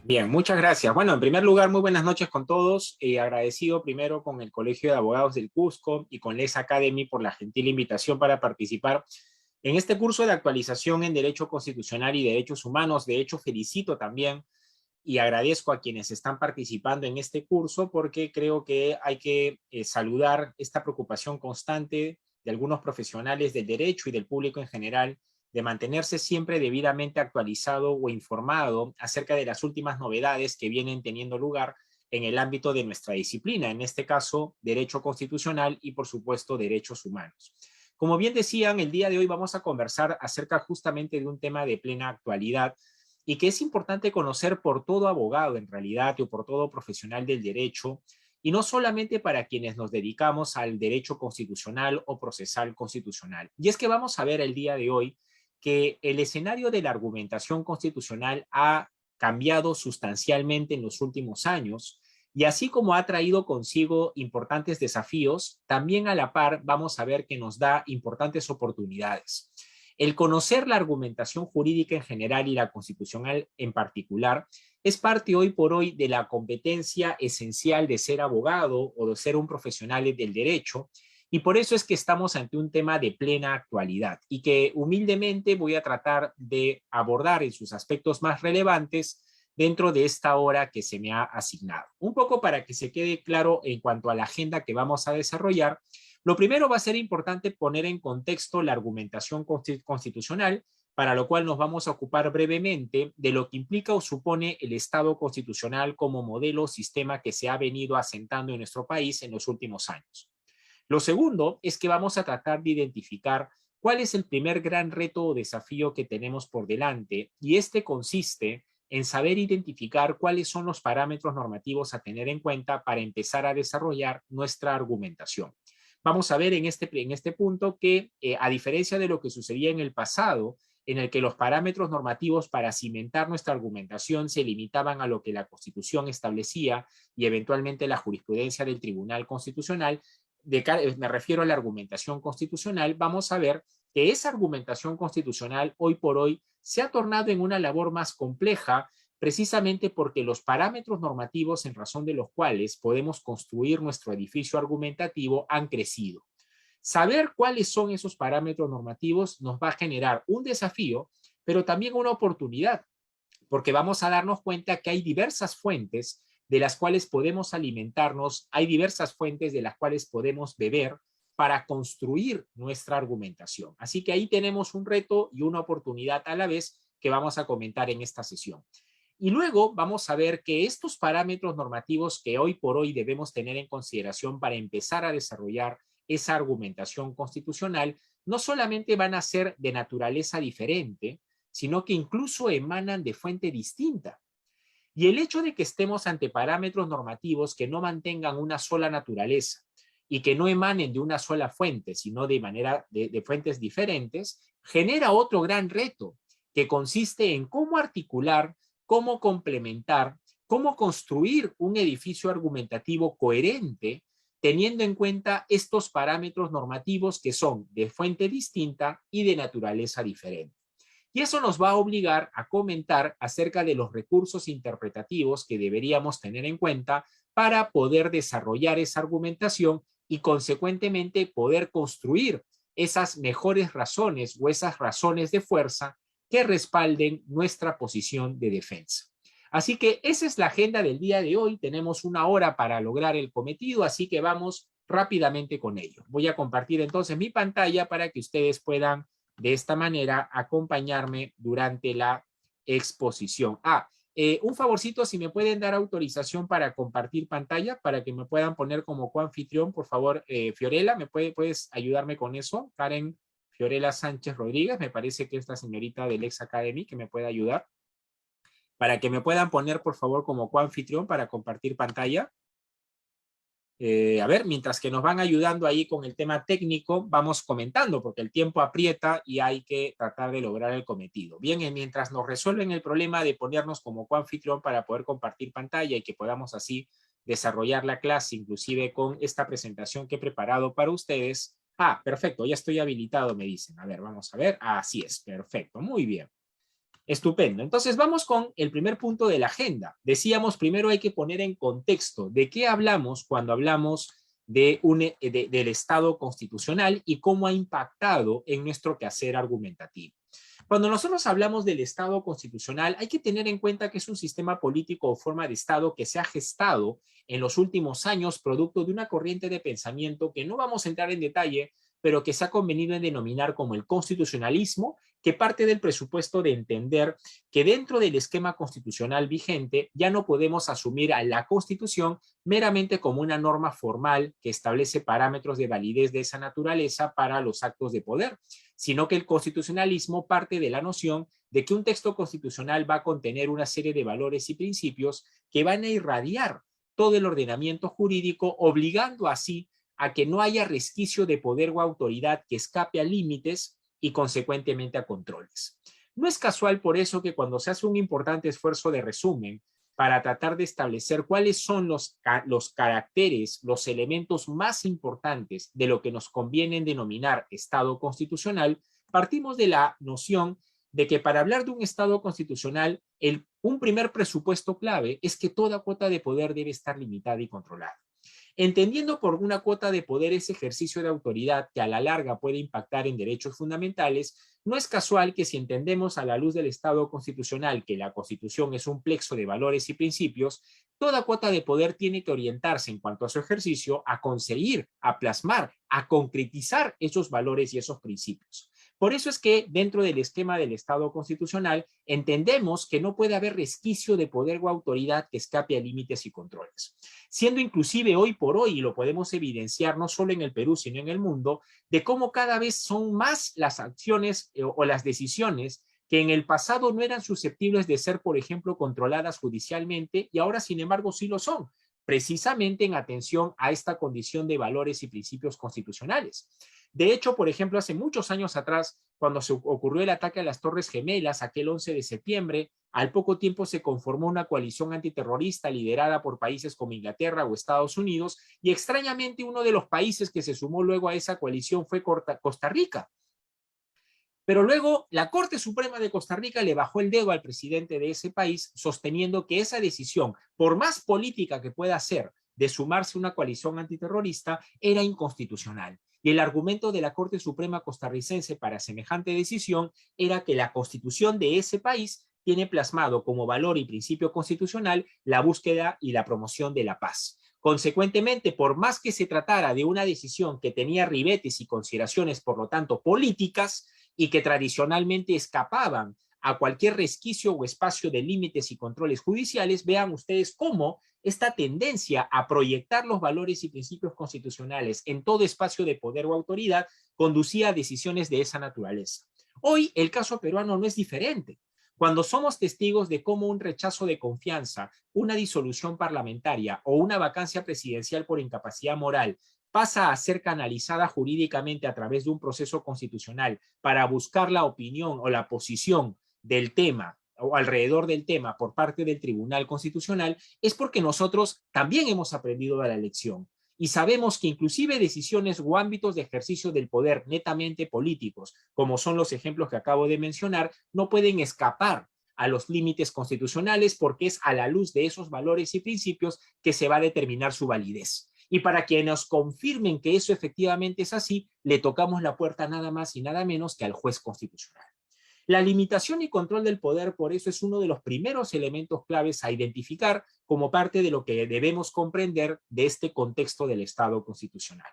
Bien, muchas gracias. Bueno, en primer lugar, muy buenas noches con todos. Agradecido primero con el Colegio de Abogados del Cusco y con Les Academy por la gentil invitación para participar en este curso de actualización en Derecho Constitucional y Derechos Humanos. De hecho, felicito también y agradezco a quienes están participando en este curso porque creo que hay que saludar esta preocupación constante de algunos profesionales del derecho y del público en general de mantenerse siempre debidamente actualizado o informado acerca de las últimas novedades que vienen teniendo lugar en el ámbito de nuestra disciplina, en este caso, derecho constitucional y, por supuesto, derechos humanos. Como bien decían, el día de hoy vamos a conversar acerca justamente de un tema de plena actualidad y que es importante conocer por todo abogado en realidad o por todo profesional del derecho, y no solamente para quienes nos dedicamos al derecho constitucional o procesal constitucional. Y es que vamos a ver el día de hoy que el escenario de la argumentación constitucional ha cambiado sustancialmente en los últimos años y así como ha traído consigo importantes desafíos, también a la par vamos a ver que nos da importantes oportunidades. El conocer la argumentación jurídica en general y la constitucional en particular es parte hoy por hoy de la competencia esencial de ser abogado o de ser un profesional del derecho, y por eso es que estamos ante un tema de plena actualidad y que humildemente voy a tratar de abordar en sus aspectos más relevantes dentro de esta hora que se me ha asignado. Un poco para que se quede claro en cuanto a la agenda que vamos a desarrollar, lo primero va a ser importante poner en contexto la argumentación constitucional, para lo cual nos vamos a ocupar brevemente de lo que implica o supone el Estado constitucional como modelo o sistema que se ha venido asentando en nuestro país en los últimos años. Lo segundo es que vamos a tratar de identificar cuál es el primer gran reto o desafío que tenemos por delante, y este consiste en saber identificar cuáles son los parámetros normativos a tener en cuenta para empezar a desarrollar nuestra argumentación. Vamos a ver en este punto que, a diferencia de lo que sucedía en el pasado, en el que los parámetros normativos para cimentar nuestra argumentación se limitaban a lo que la Constitución establecía y eventualmente la jurisprudencia del Tribunal Constitucional, me refiero a la argumentación constitucional, vamos a ver que esa argumentación constitucional hoy por hoy se ha tornado en una labor más compleja, precisamente porque los parámetros normativos en razón de los cuales podemos construir nuestro edificio argumentativo han crecido. Saber cuáles son esos parámetros normativos nos va a generar un desafío, pero también una oportunidad, porque vamos a darnos cuenta que hay diversas fuentes de las cuales podemos alimentarnos, hay diversas fuentes de las cuales podemos beber para construir nuestra argumentación. Así que ahí tenemos un reto y una oportunidad a la vez que vamos a comentar en esta sesión. Y luego vamos a ver que estos parámetros normativos que hoy por hoy debemos tener en consideración para empezar a desarrollar esa argumentación constitucional no solamente van a ser de naturaleza diferente, sino que incluso emanan de fuente distinta. Y el hecho de que estemos ante parámetros normativos que no mantengan una sola naturaleza y que no emanen de una sola fuente, sino de fuentes diferentes, genera otro gran reto que consiste en cómo articular, cómo complementar, cómo construir un edificio argumentativo coherente teniendo en cuenta estos parámetros normativos que son de fuente distinta y de naturaleza diferente. Y eso nos va a obligar a comentar acerca de los recursos interpretativos que deberíamos tener en cuenta para poder desarrollar esa argumentación y consecuentemente poder construir esas mejores razones o esas razones de fuerza que respalden nuestra posición de defensa. Así que esa es la agenda del día de hoy. Tenemos una hora para lograr el cometido, así que vamos rápidamente con ello. Voy a compartir entonces mi pantalla para que ustedes puedan de esta manera acompañarme durante la exposición. Un favorcito, si me pueden dar autorización para compartir pantalla, para que me puedan poner como coanfitrión, por favor, Fiorella, ¿puedes ayudarme con eso? Karen Fiorella Sánchez Rodríguez, me parece que es la señorita del Ex Academy que me puede ayudar. Para que me puedan poner, por favor, como coanfitrión para compartir pantalla. A ver, mientras que nos van ayudando ahí con el tema técnico, vamos comentando, porque el tiempo aprieta y hay que tratar de lograr el cometido. Bien, mientras nos resuelven el problema de ponernos como coanfitrión para poder compartir pantalla y que podamos así desarrollar la clase, inclusive con esta presentación que he preparado para ustedes. Perfecto, ya estoy habilitado, me dicen. A ver, vamos a ver. Así es, perfecto, muy bien. Estupendo. Entonces vamos con el primer punto de la agenda. Decíamos, primero hay que poner en contexto de qué hablamos cuando hablamos del Estado constitucional y cómo ha impactado en nuestro quehacer argumentativo. Cuando nosotros hablamos del Estado constitucional, hay que tener en cuenta que es un sistema político o forma de Estado que se ha gestado en los últimos años producto de una corriente de pensamiento que no vamos a entrar en detalle, pero que se ha convenido en denominar como el constitucionalismo, que parte del presupuesto de entender que dentro del esquema constitucional vigente ya no podemos asumir a la Constitución meramente como una norma formal que establece parámetros de validez de esa naturaleza para los actos de poder, sino que el constitucionalismo parte de la noción de que un texto constitucional va a contener una serie de valores y principios que van a irradiar todo el ordenamiento jurídico, obligando así a que no haya resquicio de poder o autoridad que escape a límites y consecuentemente a controles. No es casual por eso que cuando se hace un importante esfuerzo de resumen para tratar de establecer cuáles son los caracteres, los elementos más importantes de lo que nos conviene denominar Estado constitucional, partimos de la noción de que para hablar de un Estado constitucional, un primer presupuesto clave es que toda cuota de poder debe estar limitada y controlada. Entendiendo por una cuota de poder ese ejercicio de autoridad que a la larga puede impactar en derechos fundamentales, no es casual que si entendemos a la luz del Estado constitucional que la Constitución es un plexo de valores y principios, toda cuota de poder tiene que orientarse en cuanto a su ejercicio a conseguir, a plasmar, a concretizar esos valores y esos principios. Por eso es que dentro del esquema del Estado constitucional entendemos que no puede haber resquicio de poder o autoridad que escape a límites y controles. Siendo inclusive hoy por hoy, y lo podemos evidenciar no solo en el Perú, sino en el mundo, de cómo cada vez son más las acciones o las decisiones que en el pasado no eran susceptibles de ser, por ejemplo, controladas judicialmente y ahora, sin embargo, sí lo son, precisamente en atención a esta condición de valores y principios constitucionales. De hecho, por ejemplo, hace muchos años atrás, cuando se ocurrió el ataque a las Torres Gemelas, aquel 11 de septiembre, al poco tiempo se conformó una coalición antiterrorista liderada por países como Inglaterra o Estados Unidos, y extrañamente uno de los países que se sumó luego a esa coalición fue Costa Rica. Pero luego la Corte Suprema de Costa Rica le bajó el dedo al presidente de ese país, sosteniendo que esa decisión, por más política que pueda ser, de sumarse a una coalición antiterrorista, era inconstitucional. Y el argumento de la Corte Suprema costarricense para semejante decisión era que la Constitución de ese país tiene plasmado como valor y principio constitucional la búsqueda y la promoción de la paz. Consecuentemente, por más que se tratara de una decisión que tenía ribetes y consideraciones, por lo tanto, políticas, y que tradicionalmente escapaban a cualquier resquicio o espacio de límites y controles judiciales, vean ustedes cómo esta tendencia a proyectar los valores y principios constitucionales en todo espacio de poder o autoridad conducía a decisiones de esa naturaleza. Hoy el caso peruano no es diferente. Cuando somos testigos de cómo un rechazo de confianza, una disolución parlamentaria o una vacancia presidencial por incapacidad moral pasa a ser canalizada jurídicamente a través de un proceso constitucional para buscar la opinión o la posición del tema o alrededor del tema por parte del Tribunal Constitucional, es porque nosotros también hemos aprendido de la lección y sabemos que inclusive decisiones o ámbitos de ejercicio del poder netamente políticos, como son los ejemplos que acabo de mencionar, no pueden escapar a los límites constitucionales porque es a la luz de esos valores y principios que se va a determinar su validez. Y para que nos confirmen que eso efectivamente es así, le tocamos la puerta nada más y nada menos que al juez constitucional. La limitación y control del poder, por eso, es uno de los primeros elementos claves a identificar como parte de lo que debemos comprender de este contexto del Estado constitucional.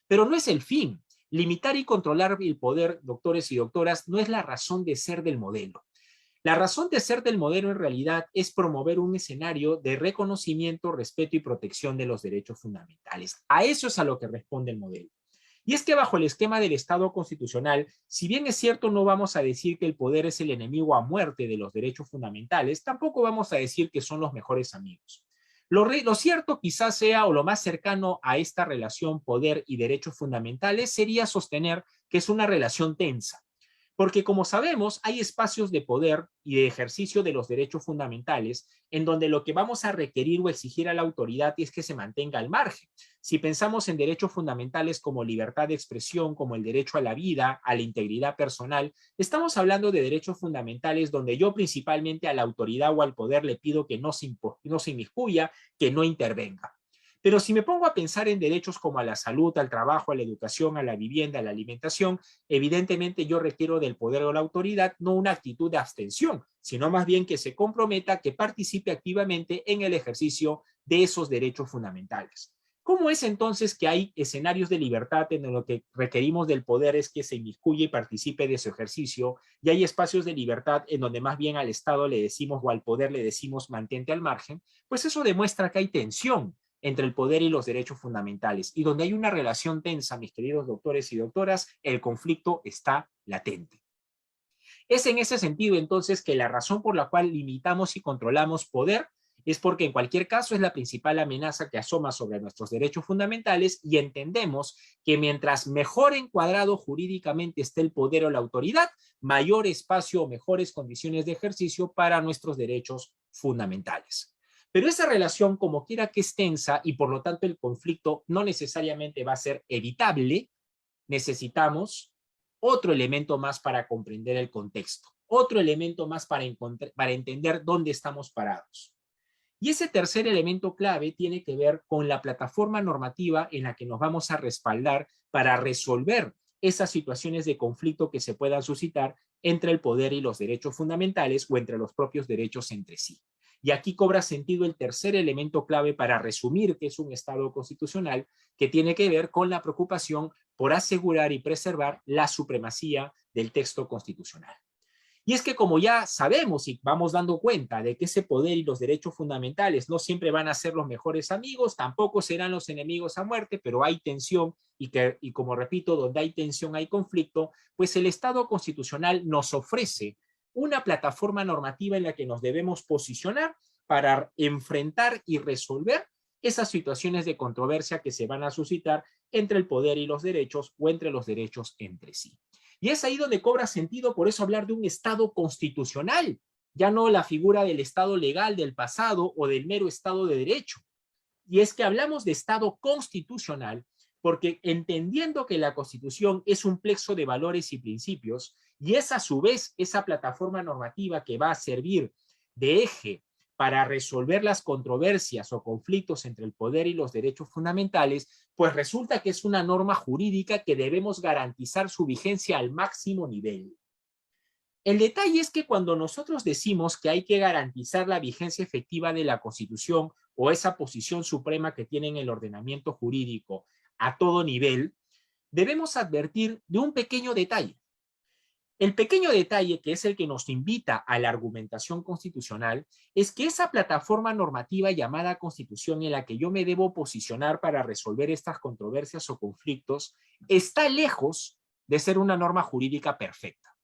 Pero no es el fin. Limitar y controlar el poder, doctores y doctoras, no es la razón de ser del modelo. La razón de ser del modelo en realidad es promover un escenario de reconocimiento, respeto y protección de los derechos fundamentales. A eso es a lo que responde el modelo. Y es que bajo el esquema del Estado constitucional, si bien es cierto no vamos a decir que el poder es el enemigo a muerte de los derechos fundamentales, tampoco vamos a decir que son los mejores amigos. Lo cierto quizás sea, o lo más cercano a esta relación poder y derechos fundamentales, sería sostener que es una relación tensa. Porque como sabemos, hay espacios de poder y de ejercicio de los derechos fundamentales en donde lo que vamos a requerir o exigir a la autoridad es que se mantenga al margen. Si pensamos en derechos fundamentales como libertad de expresión, como el derecho a la vida, a la integridad personal, estamos hablando de derechos fundamentales donde yo principalmente a la autoridad o al poder le pido que no se inmiscuya, que no intervenga. Pero si me pongo a pensar en derechos como a la salud, al trabajo, a la educación, a la vivienda, a la alimentación, evidentemente yo requiero del poder o la autoridad no una actitud de abstención, sino más bien que se comprometa, que participe activamente en el ejercicio de esos derechos fundamentales. ¿Cómo es entonces que hay escenarios de libertad en lo que requerimos del poder es que se inmiscuya y participe de su ejercicio, y hay espacios de libertad en donde más bien al Estado le decimos o al poder le decimos mantente al margen? Pues eso demuestra que hay tensión entre el poder y los derechos fundamentales. Y donde hay una relación tensa, mis queridos doctores y doctoras, el conflicto está latente. Es en ese sentido, entonces, que la razón por la cual limitamos y controlamos poder es porque en cualquier caso es la principal amenaza que asoma sobre nuestros derechos fundamentales y entendemos que mientras mejor encuadrado jurídicamente esté el poder o la autoridad, mayor espacio o mejores condiciones de ejercicio para nuestros derechos fundamentales. Pero esa relación, como quiera que es tensa y por lo tanto el conflicto no necesariamente va a ser evitable, necesitamos otro elemento más para comprender el contexto, otro elemento más para entender dónde estamos parados. Y ese tercer elemento clave tiene que ver con la plataforma normativa en la que nos vamos a respaldar para resolver esas situaciones de conflicto que se puedan suscitar entre el poder y los derechos fundamentales o entre los propios derechos entre sí. Y aquí cobra sentido el tercer elemento clave para resumir que es un Estado constitucional, que tiene que ver con la preocupación por asegurar y preservar la supremacía del texto constitucional. Y es que como ya sabemos y vamos dando cuenta de que ese poder y los derechos fundamentales no siempre van a ser los mejores amigos, tampoco serán los enemigos a muerte, pero hay tensión y como repito, donde hay tensión hay conflicto, pues el Estado constitucional nos ofrece una plataforma normativa en la que nos debemos posicionar para enfrentar y resolver esas situaciones de controversia que se van a suscitar entre el poder y los derechos o entre los derechos entre sí. Y es ahí donde cobra sentido por eso hablar de un Estado constitucional, ya no la figura del Estado legal del pasado o del mero Estado de Derecho. Y es que hablamos de Estado constitucional porque entendiendo que la Constitución es un plexo de valores y principios y es a su vez esa plataforma normativa que va a servir de eje para resolver las controversias o conflictos entre el poder y los derechos fundamentales, pues resulta que es una norma jurídica que debemos garantizar su vigencia al máximo nivel. El detalle es que cuando nosotros decimos que hay que garantizar la vigencia efectiva de la Constitución o esa posición suprema que tiene en el ordenamiento jurídico a todo nivel, debemos advertir de un pequeño detalle. El pequeño detalle, que es el que nos invita a la argumentación constitucional, es que esa plataforma normativa llamada Constitución en la que yo me debo posicionar para resolver estas controversias o conflictos está lejos de ser una norma jurídica perfecta.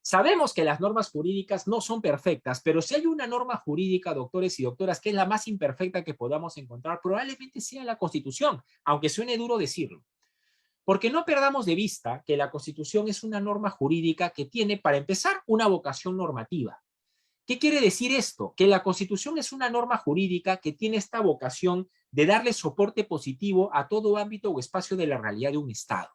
Sabemos que las normas jurídicas no son perfectas, pero si hay una norma jurídica, doctores y doctoras, que es la más imperfecta que podamos encontrar, probablemente sea la Constitución, aunque suene duro decirlo. Porque no perdamos de vista que la Constitución es una norma jurídica que tiene, para empezar, una vocación normativa. ¿Qué quiere decir esto? Que la Constitución es una norma jurídica que tiene esta vocación de darle soporte positivo a todo ámbito o espacio de la realidad de un Estado.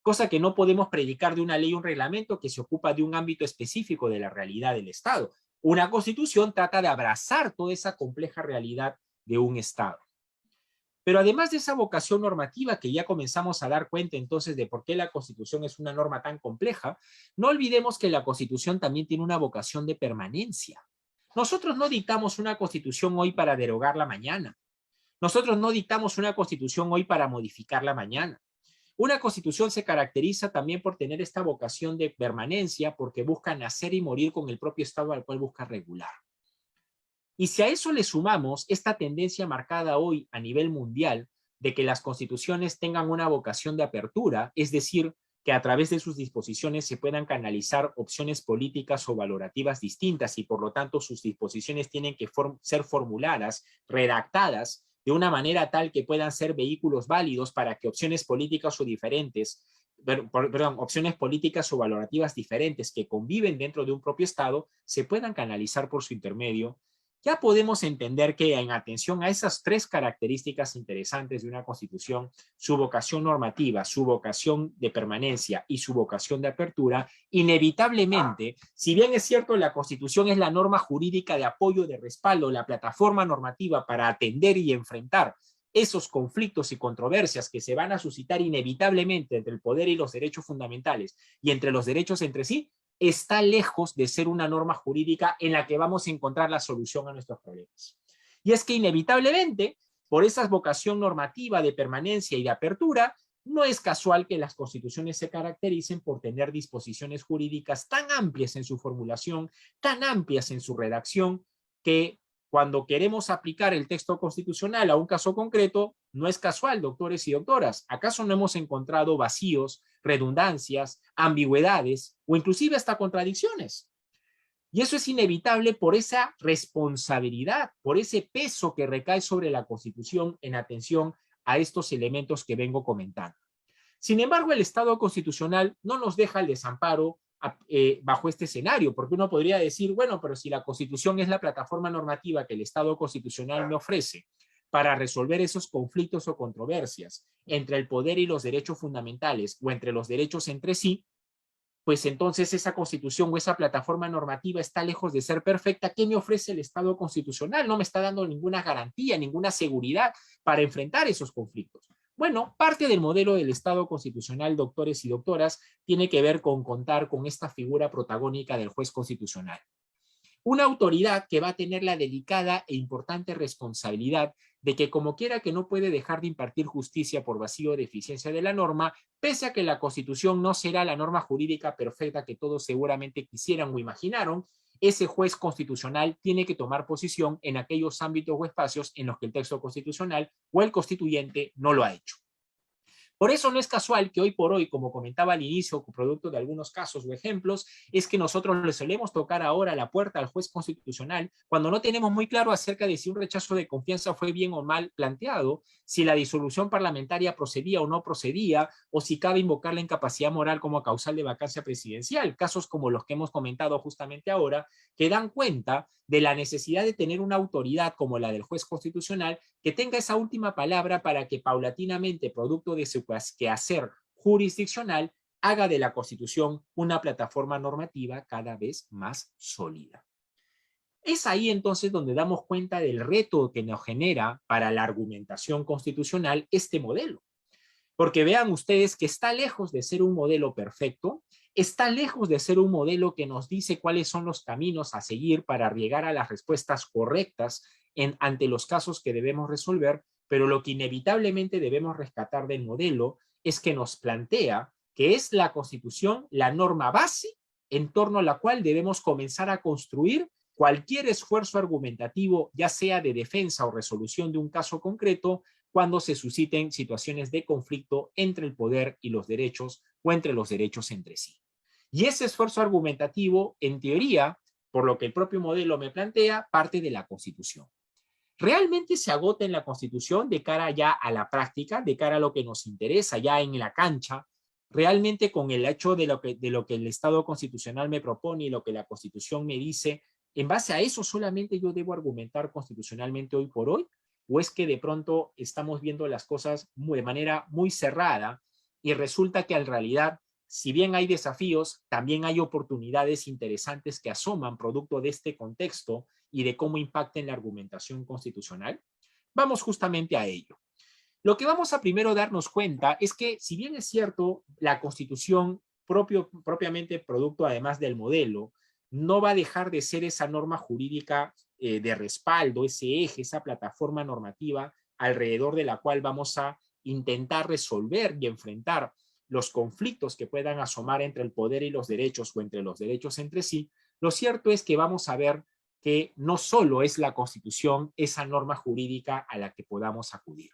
Cosa que no podemos predicar de una ley o un reglamento que se ocupa de un ámbito específico de la realidad del Estado. Una Constitución trata de abrazar toda esa compleja realidad de un Estado. Pero además de esa vocación normativa que ya comenzamos a dar cuenta entonces de por qué la Constitución es una norma tan compleja, no olvidemos que la Constitución también tiene una vocación de permanencia. Nosotros no dictamos una Constitución hoy para derogarla mañana. Nosotros no dictamos una Constitución hoy para modificarla mañana. Una Constitución se caracteriza también por tener esta vocación de permanencia porque busca nacer y morir con el propio Estado al cual busca regular. Y si a eso le sumamos esta tendencia marcada hoy a nivel mundial de que las constituciones tengan una vocación de apertura, es decir, que a través de sus disposiciones se puedan canalizar opciones políticas o valorativas distintas y por lo tanto sus disposiciones tienen que ser formuladas, redactadas de una manera tal que puedan ser vehículos válidos para que opciones políticas o diferentes opciones políticas o valorativas diferentes que conviven dentro de un propio Estado se puedan canalizar por su intermedio, ya podemos entender que en atención a esas tres características interesantes de una Constitución, su vocación normativa, su vocación de permanencia y su vocación de apertura, inevitablemente, si bien es cierto la Constitución es la norma jurídica de apoyo, de respaldo, la plataforma normativa para atender y enfrentar esos conflictos y controversias que se van a suscitar inevitablemente entre el poder y los derechos fundamentales y entre los derechos entre sí, está lejos de ser una norma jurídica en la que vamos a encontrar la solución a nuestros problemas. Y es que inevitablemente, por esa vocación normativa de permanencia y de apertura, no es casual que las constituciones se caractericen por tener disposiciones jurídicas tan amplias en su formulación, tan amplias en su redacción, que cuando queremos aplicar el texto constitucional a un caso concreto, no es casual, doctores y doctoras. ¿Acaso no hemos encontrado vacíos, redundancias, ambigüedades o inclusive hasta contradicciones? Y eso es inevitable por esa responsabilidad, por ese peso que recae sobre la Constitución en atención a estos elementos que vengo comentando. Sin embargo, el Estado constitucional no nos deja el desamparo bajo este escenario, porque uno podría decir, bueno, pero si la Constitución es la plataforma normativa que el Estado constitucional me ofrece para resolver esos conflictos o controversias entre el poder y los derechos fundamentales o entre los derechos entre sí, pues entonces esa Constitución o esa plataforma normativa está lejos de ser perfecta. ¿Qué me ofrece el Estado constitucional? No me está dando ninguna garantía, ninguna seguridad para enfrentar esos conflictos. Bueno, parte del modelo del Estado constitucional, doctores y doctoras, tiene que ver con contar con esta figura protagónica del juez constitucional. Una autoridad que va a tener la delicada e importante responsabilidad de que como quiera que no puede dejar de impartir justicia por vacío o deficiencia de la norma, pese a que la Constitución no será la norma jurídica perfecta que todos seguramente quisieran o imaginaron, ese juez constitucional tiene que tomar posición en aquellos ámbitos o espacios en los que el texto constitucional o el constituyente no lo ha hecho. Por eso no es casual que hoy por hoy, como comentaba al inicio, producto de algunos casos o ejemplos, es que nosotros le solemos tocar ahora la puerta al juez constitucional cuando no tenemos muy claro acerca de si un rechazo de confianza fue bien o mal planteado, si la disolución parlamentaria procedía o no procedía, o si cabe invocar la incapacidad moral como causal de vacancia presidencial. Casos como los que hemos comentado justamente ahora, que dan cuenta de la necesidad de tener una autoridad como la del juez constitucional que tenga esa última palabra para que paulatinamente, producto de su quehacer jurisdiccional, haga de la Constitución una plataforma normativa cada vez más sólida. Es ahí entonces donde damos cuenta del reto que nos genera para la argumentación constitucional este modelo. Porque vean ustedes que está lejos de ser un modelo perfecto, está lejos de ser un modelo que nos dice cuáles son los caminos a seguir para llegar a las respuestas correctas ante los casos que debemos resolver, pero lo que inevitablemente debemos rescatar del modelo es que nos plantea que es la Constitución la norma base en torno a la cual debemos comenzar a construir cualquier esfuerzo argumentativo, ya sea de defensa o resolución de un caso concreto, cuando se susciten situaciones de conflicto entre el poder y los derechos o entre los derechos entre sí. Y ese esfuerzo argumentativo, en teoría, por lo que el propio modelo me plantea, parte de la Constitución. ¿Realmente se agota en la Constitución de cara ya a la práctica, de cara a lo que nos interesa ya en la cancha? ¿Realmente con el hecho de lo que el Estado constitucional me propone y lo que la Constitución me dice, en base a eso solamente yo debo argumentar constitucionalmente hoy por hoy? ¿O es que de pronto estamos viendo las cosas de manera muy cerrada y resulta que en realidad, si bien hay desafíos, también hay oportunidades interesantes que asoman producto de este contexto y de cómo impacta en la argumentación constitucional? Vamos justamente a ello. Lo que vamos a primero darnos cuenta es que, si bien es cierto, la Constitución propiamente producto además del modelo, no va a dejar de ser esa norma jurídica de respaldo, ese eje, esa plataforma normativa alrededor de la cual vamos a intentar resolver y enfrentar los conflictos que puedan asomar entre el poder y los derechos o entre los derechos entre sí. Lo cierto es que vamos a ver que no solo es la Constitución esa norma jurídica a la que podamos acudir.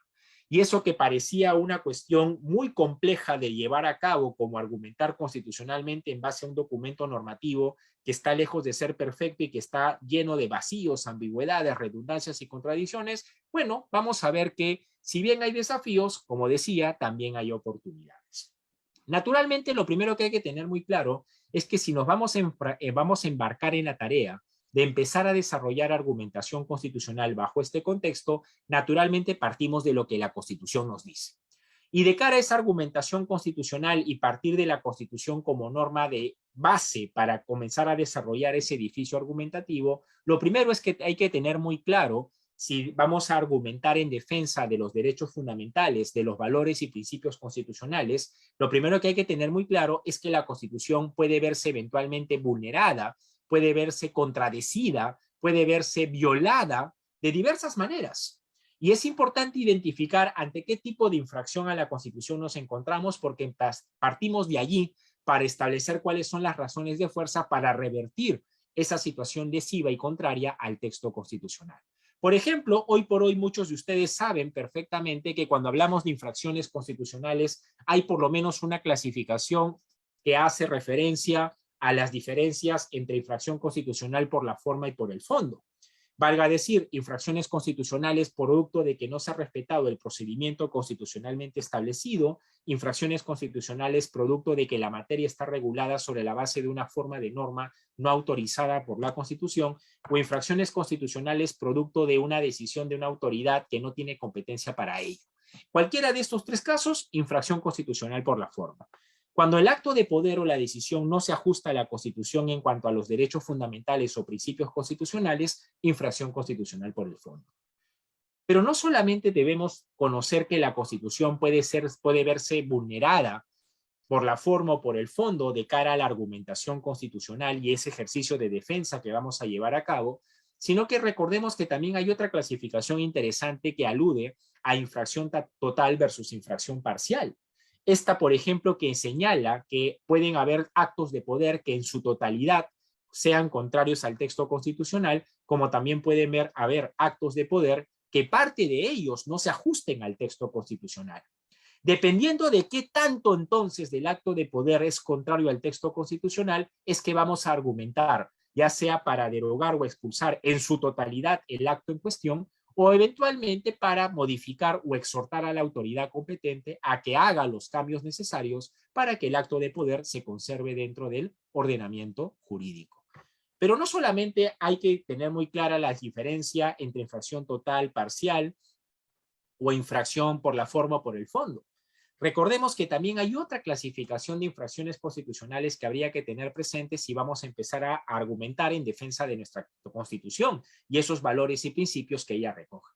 Y eso que parecía una cuestión muy compleja de llevar a cabo, como argumentar constitucionalmente en base a un documento normativo que está lejos de ser perfecto y que está lleno de vacíos, ambigüedades, redundancias y contradicciones, bueno, vamos a ver que si bien hay desafíos, como decía, también hay oportunidades. Naturalmente, lo primero que hay que tener muy claro es que si nos vamos a embarcar en la tarea de empezar a desarrollar argumentación constitucional bajo este contexto, naturalmente partimos de lo que la Constitución nos dice. Y de cara a esa argumentación constitucional y partir de la Constitución como norma de base para comenzar a desarrollar ese edificio argumentativo, lo primero es que hay que tener muy claro si vamos a argumentar en defensa de los derechos fundamentales, de los valores y principios constitucionales. Lo primero que hay que tener muy claro es que la Constitución puede verse eventualmente vulnerada, puede verse contradecida, puede verse violada de diversas maneras. Y es importante identificar ante qué tipo de infracción a la Constitución nos encontramos, porque partimos de allí para establecer cuáles son las razones de fuerza para revertir esa situación lesiva y contraria al texto constitucional. Por ejemplo, hoy por hoy muchos de ustedes saben perfectamente que cuando hablamos de infracciones constitucionales hay por lo menos una clasificación que hace referencia a las diferencias entre infracción constitucional por la forma y por el fondo. Valga decir, infracciones constitucionales producto de que no se ha respetado el procedimiento constitucionalmente establecido, infracciones constitucionales producto de que la materia está regulada sobre la base de una forma de norma no autorizada por la Constitución, o infracciones constitucionales producto de una decisión de una autoridad que no tiene competencia para ello. Cualquiera de estos tres casos, infracción constitucional por la forma. Cuando el acto de poder o la decisión no se ajusta a la Constitución en cuanto a los derechos fundamentales o principios constitucionales, infracción constitucional por el fondo. Pero no solamente debemos conocer que la Constitución puede verse vulnerada por la forma o por el fondo de cara a la argumentación constitucional y ese ejercicio de defensa que vamos a llevar a cabo, sino que recordemos que también hay otra clasificación interesante que alude a infracción total versus infracción parcial. Esta, por ejemplo, que señala que pueden haber actos de poder que en su totalidad sean contrarios al texto constitucional, como también pueden haber actos de poder que parte de ellos no se ajusten al texto constitucional. Dependiendo de qué tanto entonces del acto de poder es contrario al texto constitucional, es que vamos a argumentar, ya sea para derogar o expulsar en su totalidad el acto en cuestión, o eventualmente para modificar o exhortar a la autoridad competente a que haga los cambios necesarios para que el acto de poder se conserve dentro del ordenamiento jurídico. Pero no solamente hay que tener muy clara la diferencia entre infracción total, parcial o infracción por la forma o por el fondo. Recordemos que también hay otra clasificación de infracciones constitucionales que habría que tener presentes si vamos a empezar a argumentar en defensa de nuestra Constitución y esos valores y principios que ella recoge.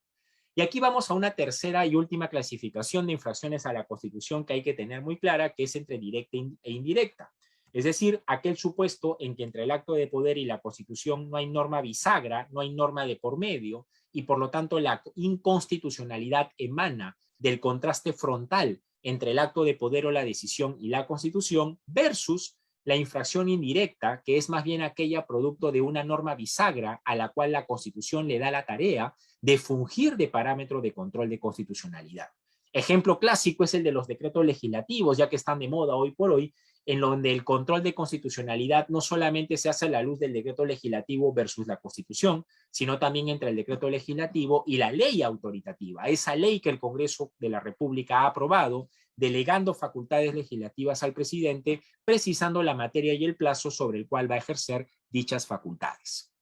Y aquí vamos a una tercera y última clasificación de infracciones a la Constitución que hay que tener muy clara, que es entre directa e indirecta. Es decir, aquel supuesto en que entre el acto de poder y la Constitución no hay norma bisagra, no hay norma de por medio, y por lo tanto la inconstitucionalidad emana del contraste frontal entre el acto de poder o la decisión y la Constitución versus la infracción indirecta, que es más bien aquella producto de una norma bisagra a la cual la Constitución le da la tarea de fungir de parámetro de control de constitucionalidad. Ejemplo clásico es el de los decretos legislativos, ya que están de moda hoy por hoy, en donde el control de constitucionalidad no solamente se hace a la luz del decreto legislativo versus la Constitución, sino también entre el decreto legislativo y la ley autoritativa, esa ley que el Congreso de la República ha aprobado, delegando facultades legislativas al presidente, precisando la materia y el plazo sobre el cual va a ejercer dichas facultades.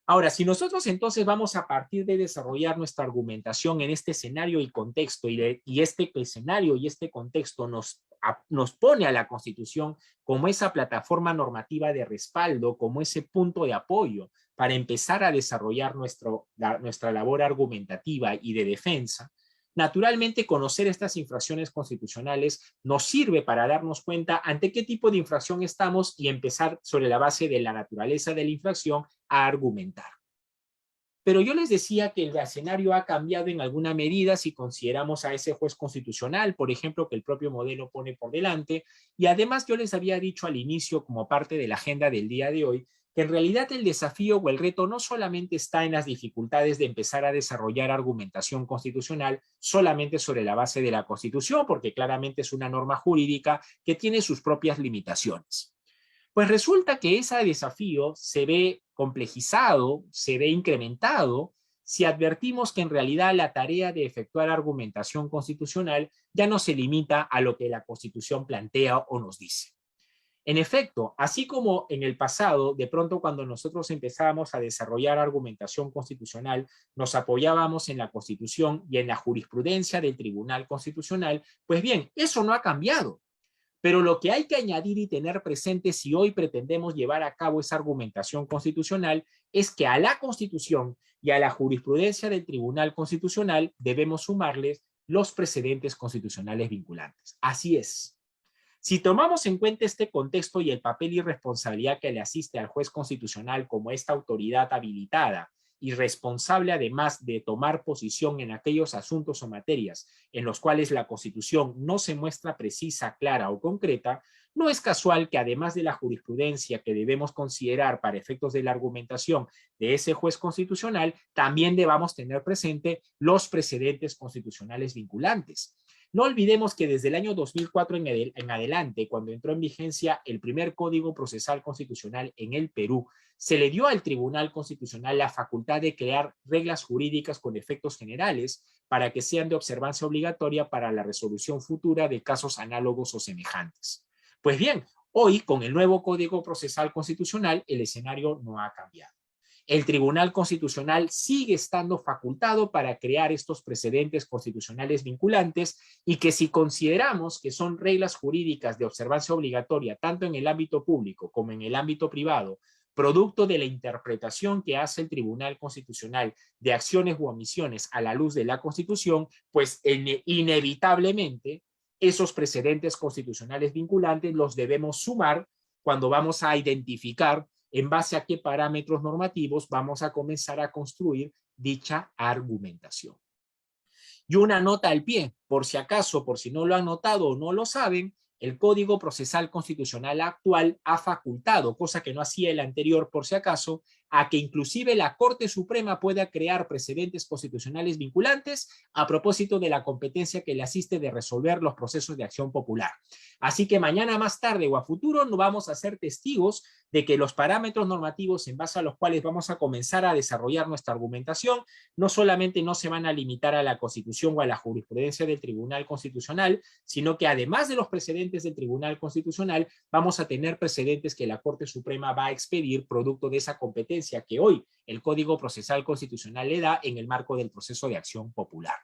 Ahora, si nosotros entonces vamos a partir de desarrollar nuestra argumentación en este escenario y contexto, y este escenario y este contexto nos pone a la Constitución como esa plataforma normativa de respaldo, como ese punto de apoyo para empezar a desarrollar nuestra labor argumentativa y de defensa, naturalmente conocer estas infracciones constitucionales nos sirve para darnos cuenta ante qué tipo de infracción estamos y empezar sobre la base de la naturaleza de la infracción a argumentar. Pero yo les decía que el escenario ha cambiado en alguna medida si consideramos a ese juez constitucional, por ejemplo, que el propio modelo pone por delante, y además yo les había dicho al inicio como parte de la agenda del día de hoy, que en realidad el desafío o el reto no solamente está en las dificultades de empezar a desarrollar argumentación constitucional solamente sobre la base de la Constitución, porque claramente es una norma jurídica que tiene sus propias limitaciones. Pues resulta que ese desafío se ve complejizado, se ve incrementado si advertimos que en realidad la tarea de efectuar argumentación constitucional ya no se limita a lo que la Constitución plantea o nos dice. En efecto, así como en el pasado, de pronto cuando nosotros empezábamos a desarrollar argumentación constitucional, nos apoyábamos en la Constitución y en la jurisprudencia del Tribunal Constitucional, pues bien, eso no ha cambiado. Pero lo que hay que añadir y tener presente si hoy pretendemos llevar a cabo esa argumentación constitucional es que a la Constitución y a la jurisprudencia del Tribunal Constitucional debemos sumarles los precedentes constitucionales vinculantes. Así es. Si tomamos en cuenta este contexto y el papel y responsabilidad que le asiste al juez constitucional como esta autoridad habilitada y responsable además de tomar posición en aquellos asuntos o materias en los cuales la Constitución no se muestra precisa, clara o concreta, no es casual que además de la jurisprudencia que debemos considerar para efectos de la argumentación de ese juez constitucional, también debamos tener presente los precedentes constitucionales vinculantes. No olvidemos que desde el año 2004 en adelante, cuando entró en vigencia el primer Código Procesal Constitucional en el Perú, se le dio al Tribunal Constitucional la facultad de crear reglas jurídicas con efectos generales para que sean de observancia obligatoria para la resolución futura de casos análogos o semejantes. Pues bien, hoy con el nuevo Código Procesal Constitucional el escenario no ha cambiado. El Tribunal Constitucional sigue estando facultado para crear estos precedentes constitucionales vinculantes y que si consideramos que son reglas jurídicas de observancia obligatoria tanto en el ámbito público como en el ámbito privado, producto de la interpretación que hace el Tribunal Constitucional de acciones u omisiones a la luz de la Constitución, pues inevitablemente esos precedentes constitucionales vinculantes los debemos sumar cuando vamos a identificar en base a qué parámetros normativos vamos a comenzar a construir dicha argumentación. Y una nota al pie, por si acaso, por si no lo han notado o no lo saben, el Código Procesal Constitucional actual ha facultado, cosa que no hacía el anterior por si acaso, a que inclusive la Corte Suprema pueda crear precedentes constitucionales vinculantes a propósito de la competencia que le asiste de resolver los procesos de acción popular. Así que mañana más tarde o a futuro no vamos a ser testigos de que los parámetros normativos en base a los cuales vamos a comenzar a desarrollar nuestra argumentación no solamente no se van a limitar a la Constitución o a la jurisprudencia del Tribunal Constitucional, sino que además de los precedentes del Tribunal Constitucional, vamos a tener precedentes que la Corte Suprema va a expedir producto de esa competencia que hoy el Código Procesal Constitucional le da en el marco del proceso de acción popular.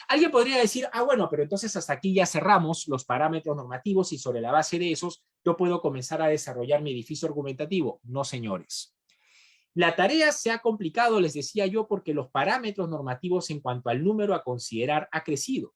Alguien podría decir, bueno, pero entonces hasta aquí ya cerramos los parámetros normativos y sobre la base de esos yo puedo comenzar a desarrollar mi edificio argumentativo. No, señores. La tarea se ha complicado, les decía yo, porque los parámetros normativos en cuanto al número a considerar ha crecido.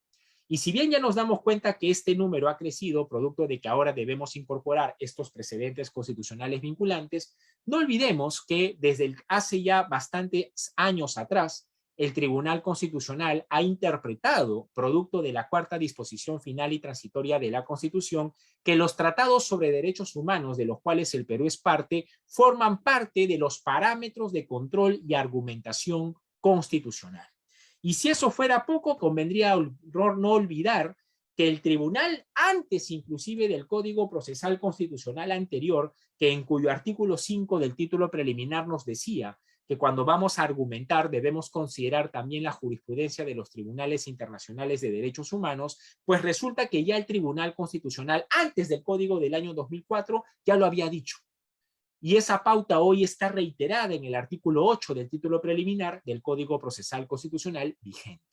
Y si bien ya nos damos cuenta que este número ha crecido, producto de que ahora debemos incorporar estos precedentes constitucionales vinculantes, no olvidemos que desde hace ya bastantes años atrás, el Tribunal Constitucional ha interpretado, producto de la cuarta disposición final y transitoria de la Constitución, que los tratados sobre derechos humanos de los cuales el Perú es parte, forman parte de los parámetros de control y argumentación constitucional. Y si eso fuera poco, convendría no olvidar que el tribunal, antes inclusive del Código Procesal Constitucional anterior, que en cuyo artículo 5 del título preliminar nos decía que cuando vamos a argumentar debemos considerar también la jurisprudencia de los tribunales internacionales de derechos humanos, pues resulta que ya el Tribunal Constitucional, antes del Código del año 2004, ya lo había dicho. Y esa pauta hoy está reiterada en el artículo 8 del título preliminar del Código Procesal Constitucional vigente.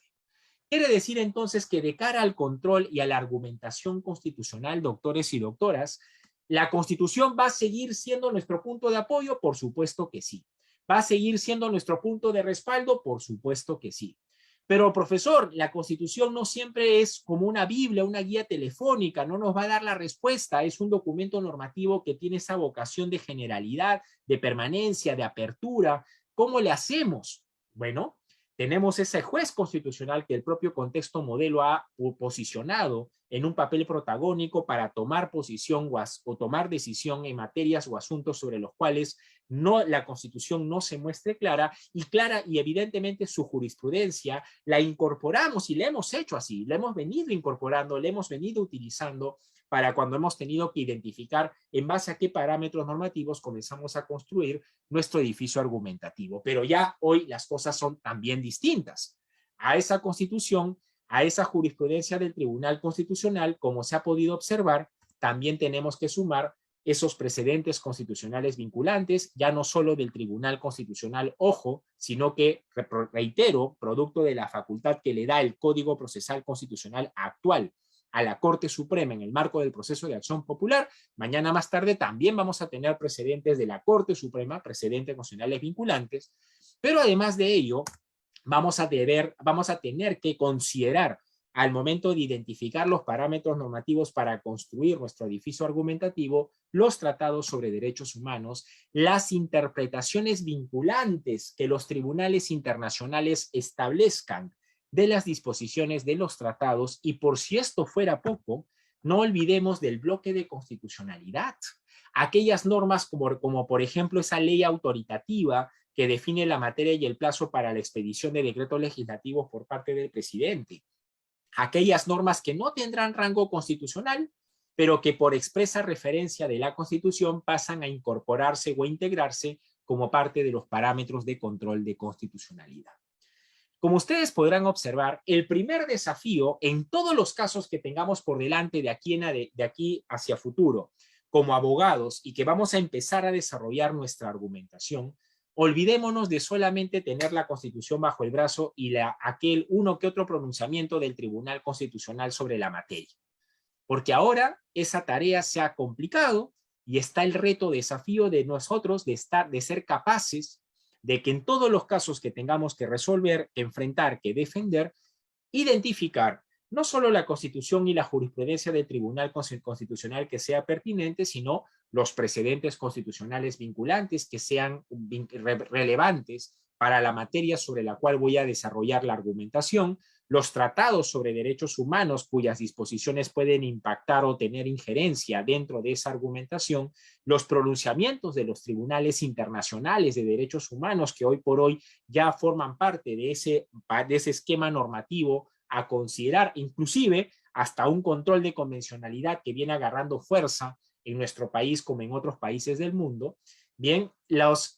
Quiere decir entonces que de cara al control y a la argumentación constitucional, doctores y doctoras, ¿la Constitución va a seguir siendo nuestro punto de apoyo? Por supuesto que sí. ¿Va a seguir siendo nuestro punto de respaldo? Por supuesto que sí. Pero, profesor, la Constitución no siempre es como una Biblia, una guía telefónica, no nos va a dar la respuesta, es un documento normativo que tiene esa vocación de generalidad, de permanencia, de apertura. ¿Cómo le hacemos? Bueno, tenemos ese juez constitucional que el propio contexto modelo ha posicionado en un papel protagónico para tomar posición o tomar decisión en materias o asuntos sobre los cuales la Constitución no se muestre clara y evidentemente su jurisprudencia la incorporamos y la hemos hecho así, la hemos venido incorporando, la hemos venido utilizando para cuando hemos tenido que identificar en base a qué parámetros normativos comenzamos a construir nuestro edificio argumentativo. Pero ya hoy las cosas son también distintas. A esa Constitución, a esa jurisprudencia del Tribunal Constitucional, como se ha podido observar, también tenemos que sumar esos precedentes constitucionales vinculantes, ya no solo del Tribunal Constitucional, ojo, sino que, reitero, producto de la facultad que le da el Código Procesal Constitucional actual a la Corte Suprema en el marco del proceso de acción popular. Mañana más tarde también vamos a tener precedentes de la Corte Suprema, precedentes constitucionales vinculantes, pero además de ello, vamos a tener que considerar al momento de identificar los parámetros normativos para construir nuestro edificio argumentativo, los tratados sobre derechos humanos, las interpretaciones vinculantes que los tribunales internacionales establezcan de las disposiciones de los tratados, y por si esto fuera poco, no olvidemos del bloque de constitucionalidad. Aquellas normas como por ejemplo esa ley autoritativa que define la materia y el plazo para la expedición de decretos legislativos por parte del presidente. Aquellas normas que no tendrán rango constitucional, pero que por expresa referencia de la Constitución pasan a incorporarse o integrarse como parte de los parámetros de control de constitucionalidad. Como ustedes podrán observar, el primer desafío en todos los casos que tengamos por delante de aquí hacia futuro, como abogados, y que vamos a empezar a desarrollar nuestra argumentación, olvidémonos de solamente tener la Constitución bajo el brazo y aquel uno que otro pronunciamiento del Tribunal Constitucional sobre la materia. Porque ahora esa tarea se ha complicado y está el reto, desafío de nosotros de ser capaces de que en todos los casos que tengamos que resolver, que enfrentar, que defender, identificar no solo la Constitución y la jurisprudencia del Tribunal Constitucional que sea pertinente, sino los precedentes constitucionales vinculantes que sean relevantes para la materia sobre la cual voy a desarrollar la argumentación, los tratados sobre derechos humanos cuyas disposiciones pueden impactar o tener injerencia dentro de esa argumentación, los pronunciamientos de los tribunales internacionales de derechos humanos que hoy por hoy ya forman parte de ese esquema normativo a considerar, inclusive hasta un control de convencionalidad que viene agarrando fuerza en nuestro país como en otros países del mundo. Bien,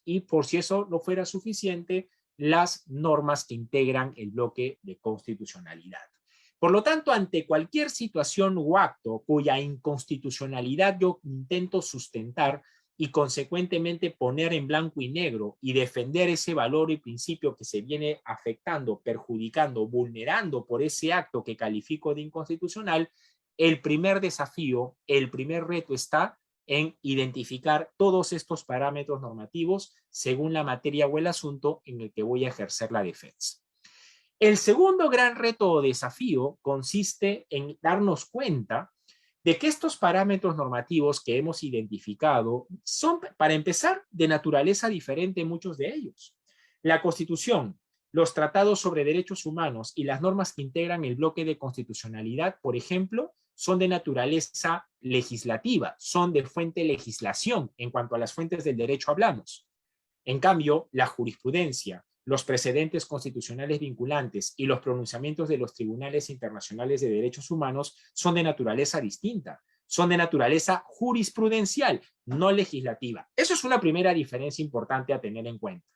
y por si eso no fuera suficiente, las normas que integran el bloque de constitucionalidad. Por lo tanto, ante cualquier situación o acto cuya inconstitucionalidad yo intento sustentar y consecuentemente poner en blanco y negro y defender ese valor y principio que se viene afectando, perjudicando, vulnerando por ese acto que califico de inconstitucional, el primer desafío, el primer reto está en identificar todos estos parámetros normativos según la materia o el asunto en el que voy a ejercer la defensa. El segundo gran reto o desafío consiste en darnos cuenta de que estos parámetros normativos que hemos identificado son, para empezar, de naturaleza diferente muchos de ellos. La Constitución, los tratados sobre derechos humanos y las normas que integran el bloque de constitucionalidad, por ejemplo, son de naturaleza legislativa, son de fuente legislación en cuanto a las fuentes del derecho hablamos. En cambio, la jurisprudencia, los precedentes constitucionales vinculantes y los pronunciamientos de los tribunales internacionales de derechos humanos son de naturaleza distinta, son de naturaleza jurisprudencial, no legislativa. Eso es una primera diferencia importante a tener en cuenta.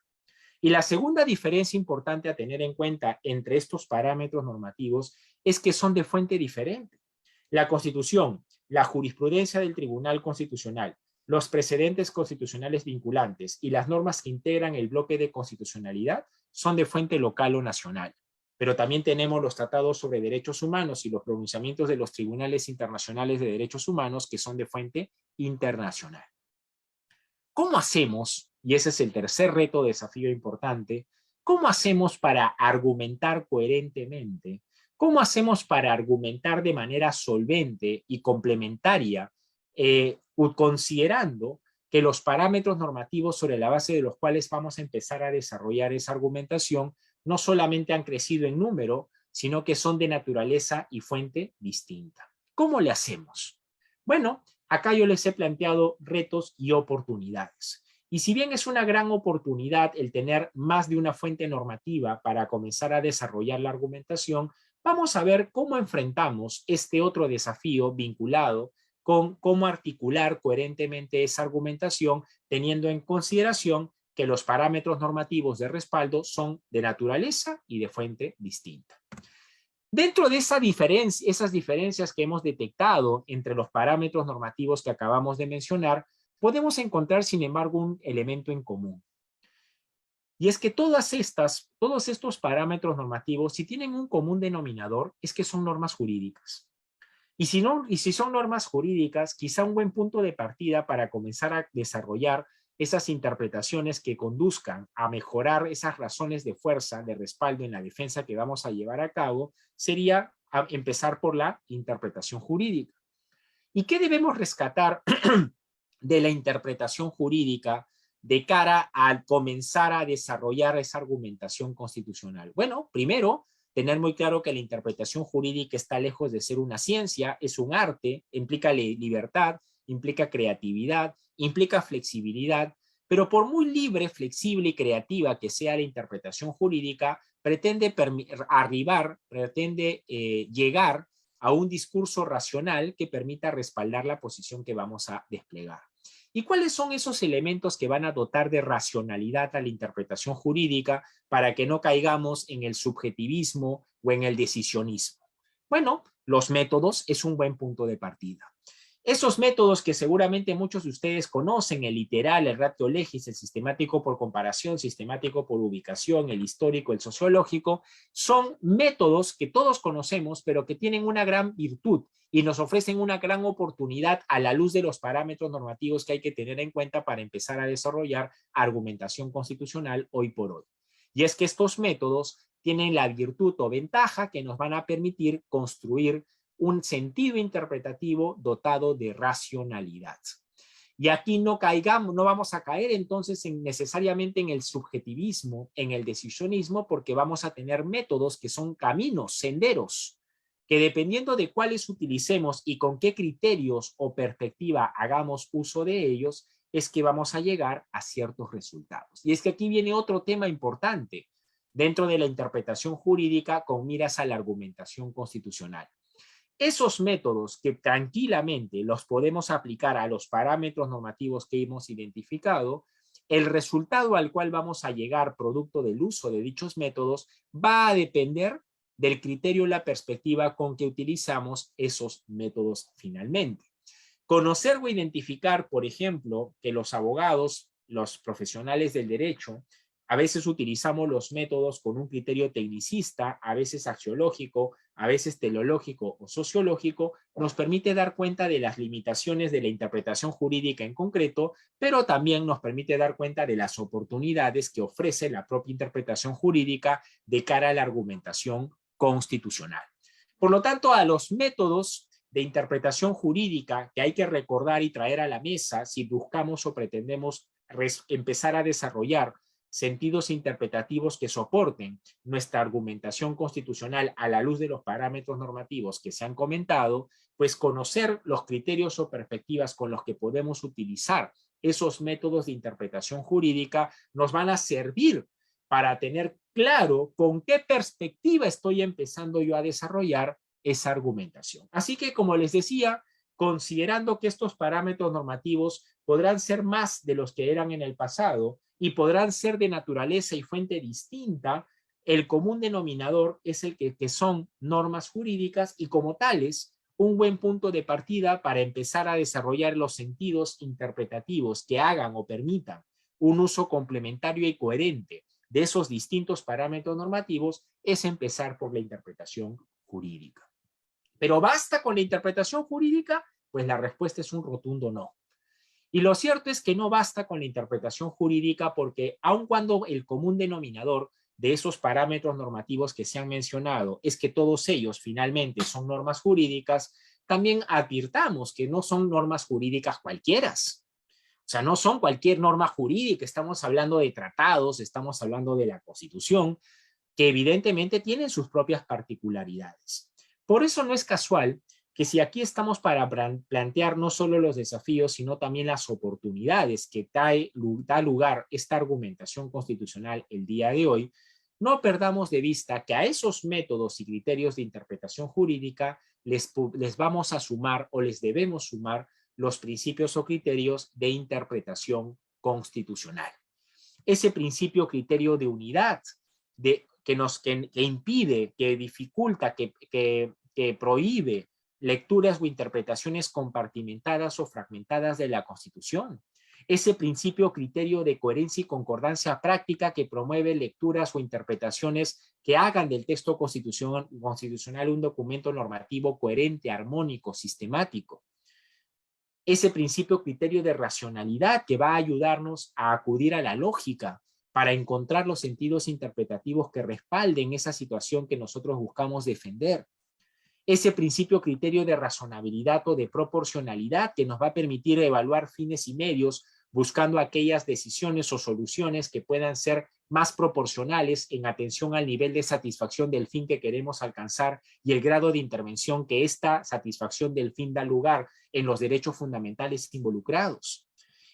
Y la segunda diferencia importante a tener en cuenta entre estos parámetros normativos es que son de fuente diferente. La Constitución, la jurisprudencia del Tribunal Constitucional, los precedentes constitucionales vinculantes y las normas que integran el bloque de constitucionalidad son de fuente local o nacional. Pero también tenemos los tratados sobre derechos humanos y los pronunciamientos de los tribunales internacionales de derechos humanos que son de fuente internacional. ¿Cómo hacemos? Y ese es el tercer reto, desafío importante. ¿Cómo hacemos para argumentar coherentemente? ¿Cómo hacemos para argumentar de manera solvente y complementaria, considerando que los parámetros normativos sobre la base de los cuales vamos a empezar a desarrollar esa argumentación no solamente han crecido en número, sino que son de naturaleza y fuente distinta? ¿Cómo le hacemos? Bueno, acá yo les he planteado retos y oportunidades. Y si bien es una gran oportunidad el tener más de una fuente normativa para comenzar a desarrollar la argumentación, vamos a ver cómo enfrentamos este otro desafío vinculado con cómo articular coherentemente esa argumentación, teniendo en consideración que los parámetros normativos de respaldo son de naturaleza y de fuente distinta. Dentro de esas diferencias que hemos detectado entre los parámetros normativos que acabamos de mencionar, podemos encontrar, sin embargo, un elemento en común. Y es que todos estos parámetros normativos, si tienen un común denominador, es que son normas jurídicas. Y si son normas jurídicas, quizá un buen punto de partida para comenzar a desarrollar esas interpretaciones que conduzcan a mejorar esas razones de fuerza, de respaldo en la defensa que vamos a llevar a cabo, sería empezar por la interpretación jurídica. ¿Y qué debemos rescatar de la interpretación jurídica de cara a comenzar a desarrollar esa argumentación constitucional? Bueno, primero, tener muy claro que la interpretación jurídica está lejos de ser una ciencia, es un arte, implica libertad, implica creatividad, implica flexibilidad, pero por muy libre, flexible y creativa que sea la interpretación jurídica, pretende llegar a un discurso racional que permita respaldar la posición que vamos a desplegar. ¿Y cuáles son esos elementos que van a dotar de racionalidad a la interpretación jurídica para que no caigamos en el subjetivismo o en el decisionismo? Bueno, los métodos es un buen punto de partida. Esos métodos que seguramente muchos de ustedes conocen, el literal, el ratio legis, el sistemático por comparación, sistemático por ubicación, el histórico, el sociológico, son métodos que todos conocemos, pero que tienen una gran virtud y nos ofrecen una gran oportunidad a la luz de los parámetros normativos que hay que tener en cuenta para empezar a desarrollar argumentación constitucional hoy por hoy. Y es que estos métodos tienen la virtud o ventaja que nos van a permitir construir un sentido interpretativo dotado de racionalidad. Y aquí no vamos a caer entonces necesariamente en el subjetivismo, en el decisionismo, porque vamos a tener métodos que son caminos, senderos, que dependiendo de cuáles utilicemos y con qué criterios o perspectiva hagamos uso de ellos, es que vamos a llegar a ciertos resultados. Y es que aquí viene otro tema importante dentro de la interpretación jurídica con miras a la argumentación constitucional. Esos métodos que tranquilamente los podemos aplicar a los parámetros normativos que hemos identificado, el resultado al cual vamos a llegar producto del uso de dichos métodos va a depender del criterio y la perspectiva con que utilizamos esos métodos finalmente. Conocer o identificar, por ejemplo, que los abogados, los profesionales del derecho, a veces utilizamos los métodos con un criterio tecnicista, a veces axiológico, a veces teleológico o sociológico, nos permite dar cuenta de las limitaciones de la interpretación jurídica en concreto, pero también nos permite dar cuenta de las oportunidades que ofrece la propia interpretación jurídica de cara a la argumentación constitucional. Por lo tanto, a los métodos de interpretación jurídica que hay que recordar y traer a la mesa si buscamos o pretendemos empezar a desarrollar sentidos interpretativos que soporten nuestra argumentación constitucional a la luz de los parámetros normativos que se han comentado, pues conocer los criterios o perspectivas con los que podemos utilizar esos métodos de interpretación jurídica nos van a servir para tener claro con qué perspectiva estoy empezando yo a desarrollar esa argumentación. Así que, como les decía, considerando que estos parámetros normativos podrán ser más de los que eran en el pasado y podrán ser de naturaleza y fuente distinta, el común denominador es el que son normas jurídicas y como tales, un buen punto de partida para empezar a desarrollar los sentidos interpretativos que hagan o permitan un uso complementario y coherente de esos distintos parámetros normativos es empezar por la interpretación jurídica. ¿Pero basta con la interpretación jurídica? Pues la respuesta es un rotundo no. Y lo cierto es que no basta con la interpretación jurídica porque aun cuando el común denominador de esos parámetros normativos que se han mencionado es que todos ellos finalmente son normas jurídicas, también advirtamos que no son normas jurídicas cualquiera. O sea, no son cualquier norma jurídica, estamos hablando de tratados, estamos hablando de la Constitución, que evidentemente tienen sus propias particularidades. Por eso no es casual que si aquí estamos para plantear no solo los desafíos, sino también las oportunidades que da lugar esta argumentación constitucional el día de hoy, no perdamos de vista que a esos métodos y criterios de interpretación jurídica les vamos a sumar o les debemos sumar los principios o criterios de interpretación constitucional. Ese principio criterio de unidad que impide, que dificulta, que prohíbe lecturas o interpretaciones compartimentadas o fragmentadas de la Constitución. Ese principio criterio de coherencia y concordancia práctica que promueve lecturas o interpretaciones que hagan del texto constitucional un documento normativo coherente, armónico, sistemático. Ese principio criterio de racionalidad que va a ayudarnos a acudir a la lógica para encontrar los sentidos interpretativos que respalden esa situación que nosotros buscamos defender. Ese principio criterio de razonabilidad o de proporcionalidad que nos va a permitir evaluar fines y medios buscando aquellas decisiones o soluciones que puedan ser más proporcionales en atención al nivel de satisfacción del fin que queremos alcanzar y el grado de intervención que esta satisfacción del fin da lugar en los derechos fundamentales involucrados.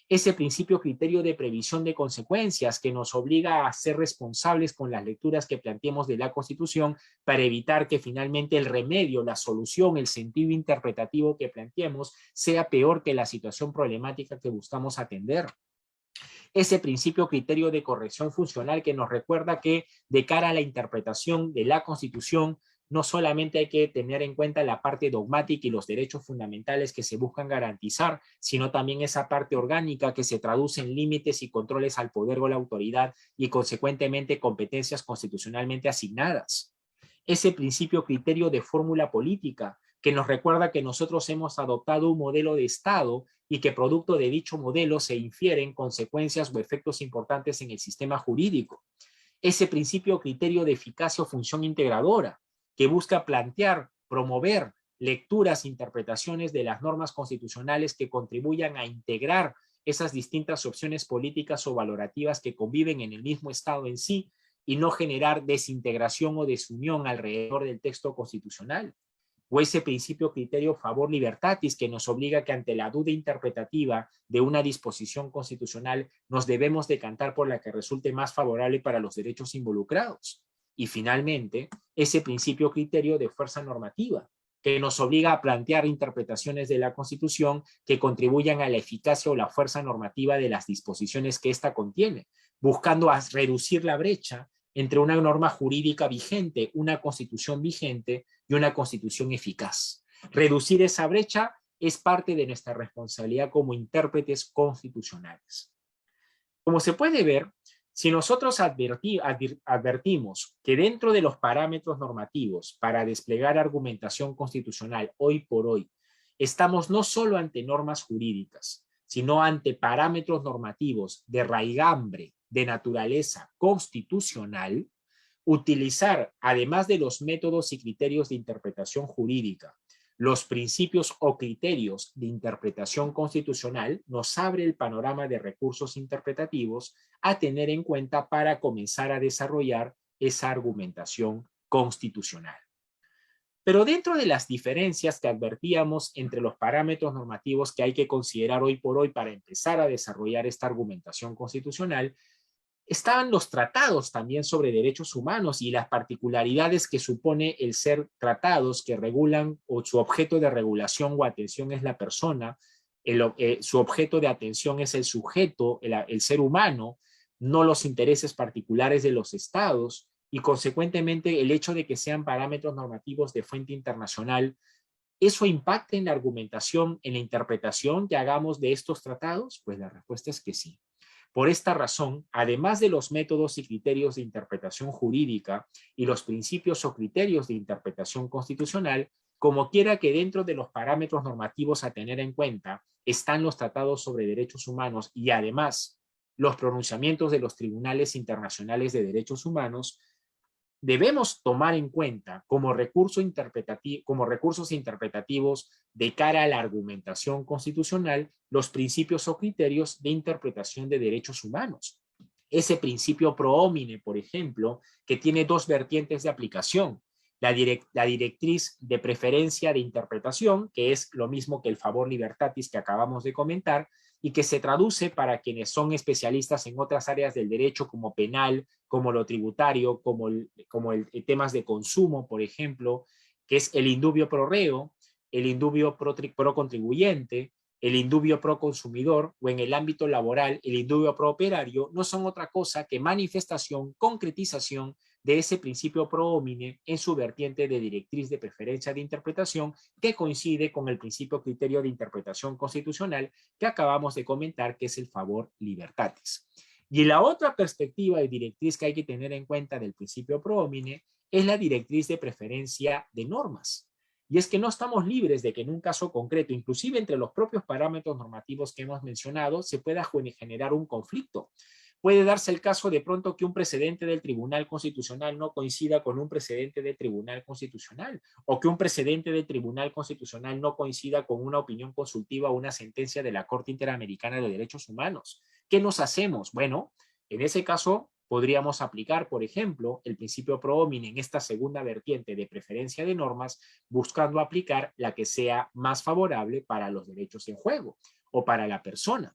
Ese principio criterio de previsión de consecuencias que nos obliga a ser responsables con las lecturas que planteemos de la Constitución para evitar que finalmente el remedio, la solución, el sentido interpretativo que planteemos sea peor que la situación problemática que buscamos atender. Ese principio criterio de corrección funcional que nos recuerda que de cara a la interpretación de la Constitución no solamente hay que tener en cuenta la parte dogmática y los derechos fundamentales que se buscan garantizar, sino también esa parte orgánica que se traduce en límites y controles al poder o la autoridad y consecuentemente competencias constitucionalmente asignadas. Ese principio criterio de fórmula política que nos recuerda que nosotros hemos adoptado un modelo de Estado y que producto de dicho modelo se infieren consecuencias o efectos importantes en el sistema jurídico. Ese principio criterio de eficacia o función integradora que busca plantear, promover lecturas, interpretaciones de las normas constitucionales que contribuyan a integrar esas distintas opciones políticas o valorativas que conviven en el mismo Estado en sí y no generar desintegración o desunión alrededor del texto constitucional. O ese principio criterio favor libertatis que nos obliga que ante la duda interpretativa de una disposición constitucional nos debemos decantar por la que resulte más favorable para los derechos involucrados. Y finalmente, ese principio criterio de fuerza normativa que nos obliga a plantear interpretaciones de la Constitución que contribuyan a la eficacia o la fuerza normativa de las disposiciones que ésta contiene, buscando reducir la brecha entre una norma jurídica vigente, una Constitución vigente y una Constitución eficaz. Reducir esa brecha es parte de nuestra responsabilidad como intérpretes constitucionales. Como se puede ver, si nosotros advertimos que dentro de los parámetros normativos para desplegar argumentación constitucional hoy por hoy, estamos no solo ante normas jurídicas, sino ante parámetros normativos de raigambre, de naturaleza constitucional, utilizar, además de los métodos y criterios de interpretación jurídica, los principios o criterios de interpretación constitucional nos abre el panorama de recursos interpretativos a tener en cuenta para comenzar a desarrollar esa argumentación constitucional. Pero dentro de las diferencias que advertíamos entre los parámetros normativos que hay que considerar hoy por hoy para empezar a desarrollar esta argumentación constitucional, estaban los tratados también sobre derechos humanos y las particularidades que supone el ser tratados que regulan o su objeto de regulación o atención es la persona, su objeto de atención es el sujeto, el ser humano, no los intereses particulares de los estados y consecuentemente el hecho de que sean parámetros normativos de fuente internacional, ¿eso impacta en la argumentación, en la interpretación que hagamos de estos tratados? Pues la respuesta es que sí. Por esta razón, además de los métodos y criterios de interpretación jurídica y los principios o criterios de interpretación constitucional, como quiera que dentro de los parámetros normativos a tener en cuenta están los tratados sobre derechos humanos y además los pronunciamientos de los tribunales internacionales de derechos humanos, debemos tomar en cuenta como recursos interpretativos de cara a la argumentación constitucional los principios o criterios de interpretación de derechos humanos. Ese principio pro homine, por ejemplo, que tiene dos vertientes de aplicación. La directriz de preferencia de interpretación, que es lo mismo que el favor libertatis que acabamos de comentar, y que se traduce para quienes son especialistas en otras áreas del derecho como penal, como lo tributario, como temas de consumo, por ejemplo, que es el indubio pro reo, el indubio pro contribuyente, el indubio pro consumidor, o en el ámbito laboral, el indubio pro operario, no son otra cosa que manifestación, concretización de ese principio pro homine en su vertiente de directriz de preferencia de interpretación, que coincide con el principio criterio de interpretación constitucional que acabamos de comentar, que es el favor libertatis. Y la otra perspectiva de directriz que hay que tener en cuenta del principio pro homine es la directriz de preferencia de normas. Y es que no estamos libres de que en un caso concreto, inclusive entre los propios parámetros normativos que hemos mencionado, se pueda generar un conflicto. Puede darse el caso de pronto que un precedente del Tribunal Constitucional no coincida con un precedente del Tribunal Constitucional, o que un precedente del Tribunal Constitucional no coincida con una opinión consultiva o una sentencia de la Corte Interamericana de Derechos Humanos. ¿Qué nos hacemos? Bueno, en ese caso podríamos aplicar, por ejemplo, el principio pro homine en esta segunda vertiente de preferencia de normas, buscando aplicar la que sea más favorable para los derechos en juego o para la persona.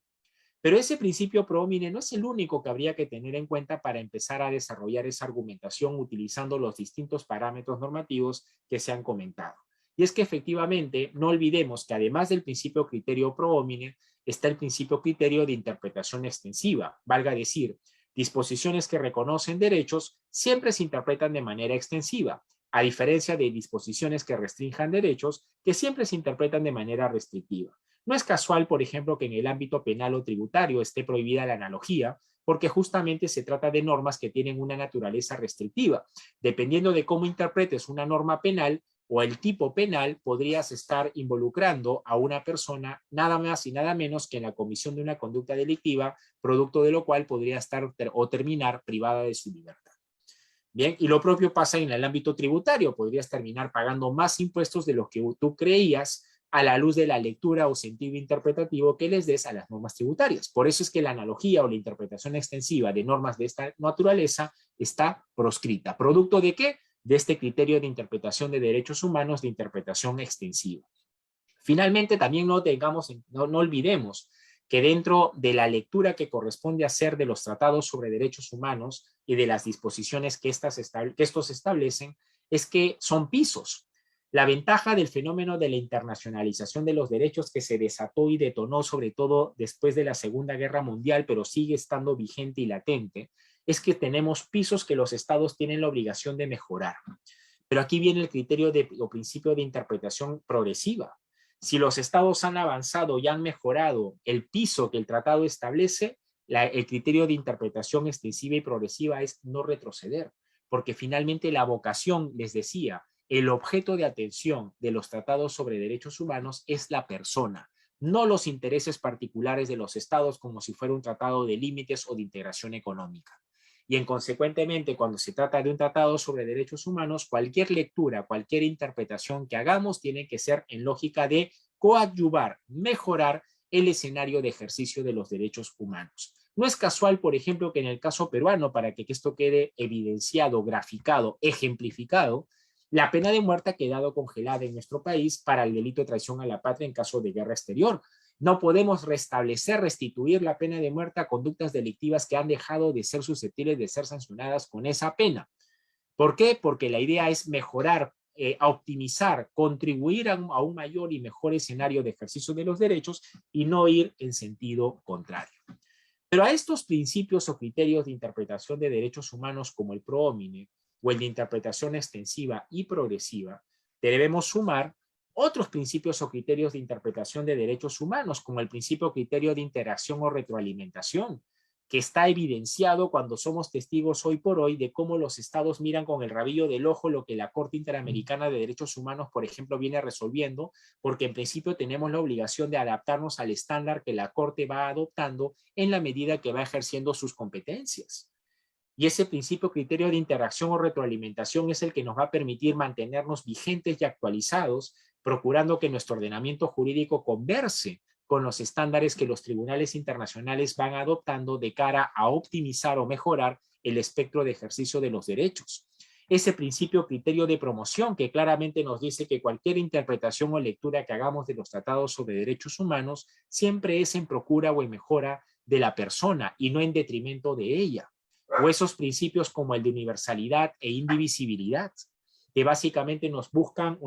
Pero ese principio pro homine no es el único que habría que tener en cuenta para empezar a desarrollar esa argumentación utilizando los distintos parámetros normativos que se han comentado. Y es que efectivamente no olvidemos que además del principio criterio pro homine está el principio criterio de interpretación extensiva, valga decir, disposiciones que reconocen derechos siempre se interpretan de manera extensiva, a diferencia de disposiciones que restrinjan derechos que siempre se interpretan de manera restrictiva. No es casual, por ejemplo, que en el ámbito penal o tributario esté prohibida la analogía, porque justamente se trata de normas que tienen una naturaleza restrictiva. Dependiendo de cómo interpretes una norma penal o el tipo penal, podrías estar involucrando a una persona nada más y nada menos que en la comisión de una conducta delictiva, producto de lo cual podría estar o terminar privada de su libertad. Bien, y lo propio pasa en el ámbito tributario. Podrías terminar pagando más impuestos de lo que tú creías a la luz de la lectura o sentido interpretativo que les des a las normas tributarias. Por eso es que la analogía o la interpretación extensiva de normas de esta naturaleza está proscrita. ¿Producto de qué? De este criterio de interpretación de derechos humanos de interpretación extensiva. Finalmente, también no olvidemos que dentro de la lectura que corresponde hacer de los tratados sobre derechos humanos y de las disposiciones que estos establecen, es que son pisos. La ventaja del fenómeno de la internacionalización de los derechos que se desató y detonó sobre todo después de la Segunda Guerra Mundial, pero sigue estando vigente y latente, es que tenemos pisos que los estados tienen la obligación de mejorar. Pero aquí viene el criterio o principio de interpretación progresiva. Si los estados han avanzado y han mejorado el piso que el tratado establece, el criterio de interpretación extensiva y progresiva es no retroceder, porque finalmente la vocación, les decía, el objeto de atención de los tratados sobre derechos humanos es la persona, no los intereses particulares de los estados como si fuera un tratado de límites o de integración económica. Y consecuentemente, cuando se trata de un tratado sobre derechos humanos, cualquier lectura, cualquier interpretación que hagamos tiene que ser en lógica de coadyuvar, mejorar el escenario de ejercicio de los derechos humanos. No es casual, por ejemplo, que en el caso peruano, para que esto quede evidenciado, graficado, ejemplificado, la pena de muerte ha quedado congelada en nuestro país para el delito de traición a la patria en caso de guerra exterior. No podemos restituir la pena de muerte a conductas delictivas que han dejado de ser susceptibles de ser sancionadas con esa pena. ¿Por qué? Porque la idea es mejorar, optimizar, contribuir a un mayor y mejor escenario de ejercicio de los derechos y no ir en sentido contrario. Pero a estos principios o criterios de interpretación de derechos humanos como el pro homine o el de interpretación extensiva y progresiva, debemos sumar otros principios o criterios de interpretación de derechos humanos, como el principio o criterio de interacción o retroalimentación, que está evidenciado cuando somos testigos hoy por hoy de cómo los estados miran con el rabillo del ojo lo que la Corte Interamericana de Derechos Humanos, por ejemplo, viene resolviendo, porque en principio tenemos la obligación de adaptarnos al estándar que la Corte va adoptando en la medida que va ejerciendo sus competencias. Y ese principio criterio de interacción o retroalimentación es el que nos va a permitir mantenernos vigentes y actualizados, procurando que nuestro ordenamiento jurídico converse con los estándares que los tribunales internacionales van adoptando de cara a optimizar o mejorar el espectro de ejercicio de los derechos. ese principio criterio de promoción que claramente nos dice que cualquier interpretación o lectura que hagamos de los tratados sobre derechos humanos siempre es en procura o en mejora de la persona y no en detrimento de ella. O esos principios como el de universalidad e indivisibilidad, que básicamente nos buscan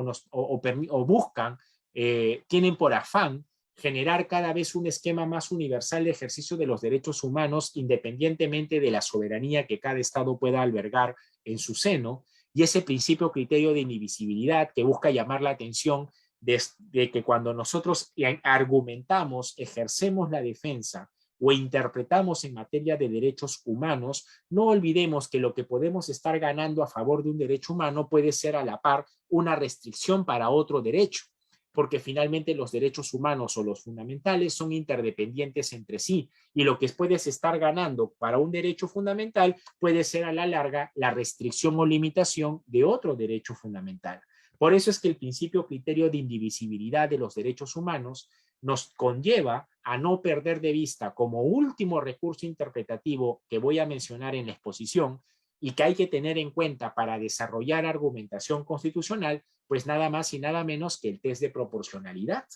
tienen por afán generar cada vez un esquema más universal de ejercicio de los derechos humanos independientemente de la soberanía que cada Estado pueda albergar en su seno, y ese principio criterio de indivisibilidad que busca llamar la atención de que cuando nosotros argumentamos, ejercemos la defensa o interpretamos en materia de derechos humanos, no olvidemos que lo que podemos estar ganando a favor de un derecho humano puede ser a la par una restricción para otro derecho, porque finalmente los derechos humanos o los fundamentales son interdependientes entre sí, y lo que puedes estar ganando para un derecho fundamental puede ser a la larga la restricción o limitación de otro derecho fundamental. Por eso es que el principio criterio de indivisibilidad de los derechos humanos nos conlleva a no perder de vista como último recurso interpretativo que voy a mencionar en la exposición y que hay que tener en cuenta para desarrollar argumentación constitucional, pues nada más y nada menos que el test de proporcionalidad.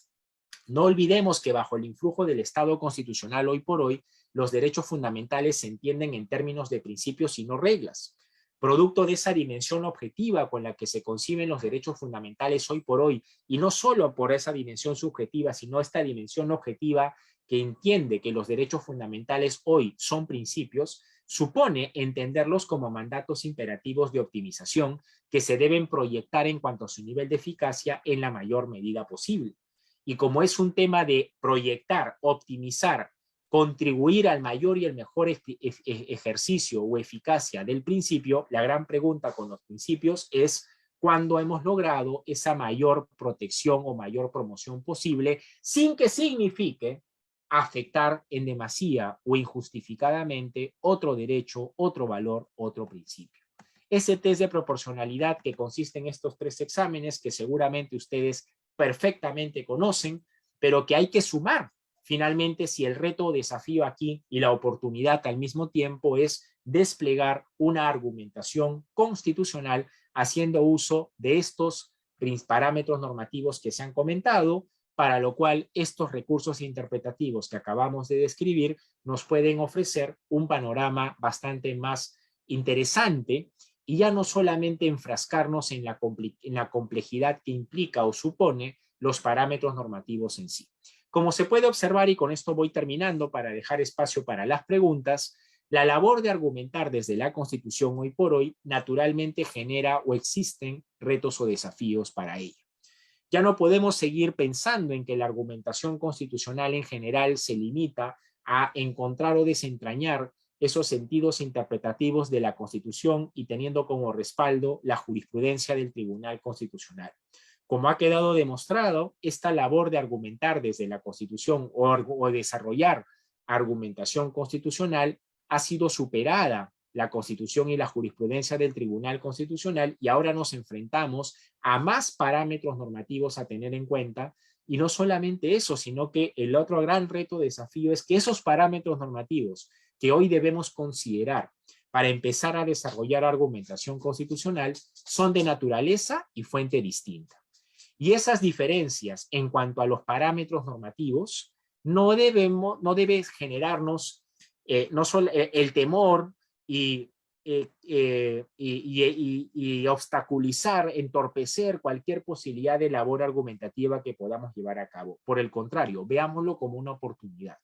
No olvidemos que bajo el influjo del Estado constitucional hoy por hoy, los derechos fundamentales se entienden en términos de principios y no reglas. Producto de esa dimensión objetiva con la que se conciben los derechos fundamentales hoy por hoy, y no solo por esa dimensión subjetiva, sino esta dimensión objetiva que entiende que los derechos fundamentales hoy son principios, supone entenderlos como mandatos imperativos de optimización que se deben proyectar en cuanto a su nivel de eficacia en la mayor medida posible. Y como es un tema de proyectar, optimizar, contribuir al mayor y el mejor ejercicio o eficacia del principio, la gran pregunta con los principios es cuándo hemos logrado esa mayor protección o mayor promoción posible sin que signifique afectar en demasía o injustificadamente otro derecho, otro valor, otro principio. Ese test de proporcionalidad que consiste en estos 3 exámenes que seguramente ustedes perfectamente conocen, pero que hay que sumar finalmente si el reto o desafío aquí y la oportunidad al mismo tiempo es desplegar una argumentación constitucional haciendo uso de estos parámetros normativos que se han comentado, para lo cual estos recursos interpretativos que acabamos de describir nos pueden ofrecer un panorama bastante más interesante y ya no solamente enfrascarnos en la complejidad que implica o supone los parámetros normativos en sí. Como se puede observar, y con esto voy terminando para dejar espacio para las preguntas, la labor de argumentar desde la Constitución hoy por hoy naturalmente genera o existen retos o desafíos para ella. Ya no podemos seguir pensando en que la argumentación constitucional en general se limita a encontrar o desentrañar esos sentidos interpretativos de la Constitución y teniendo como respaldo la jurisprudencia del Tribunal Constitucional. Como ha quedado demostrado, esta labor de argumentar desde la Constitución o desarrollar argumentación constitucional ha sido superada la Constitución y la jurisprudencia del Tribunal Constitucional y ahora nos enfrentamos a más parámetros normativos a tener en cuenta y no solamente eso, sino que el otro gran reto, desafío es que esos parámetros normativos que hoy debemos considerar para empezar a desarrollar argumentación constitucional son de naturaleza y fuente distinta. Y esas diferencias en cuanto a los parámetros normativos no debe generarnos no solo el temor y obstaculizar, entorpecer cualquier posibilidad de labor argumentativa que podamos llevar a cabo. Por el contrario, veámoslo como una oportunidad.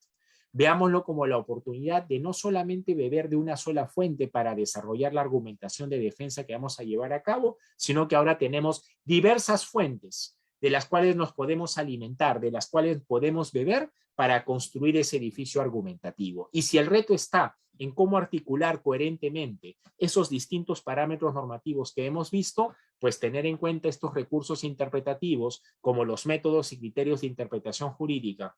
Veámoslo como la oportunidad de no solamente beber de una sola fuente para desarrollar la argumentación de defensa que vamos a llevar a cabo, sino que ahora tenemos diversas fuentes de las cuales nos podemos alimentar, de las cuales podemos beber para construir ese edificio argumentativo. Y si el reto está en cómo articular coherentemente esos distintos parámetros normativos que hemos visto, pues tener en cuenta estos recursos interpretativos como los métodos y criterios de interpretación jurídica,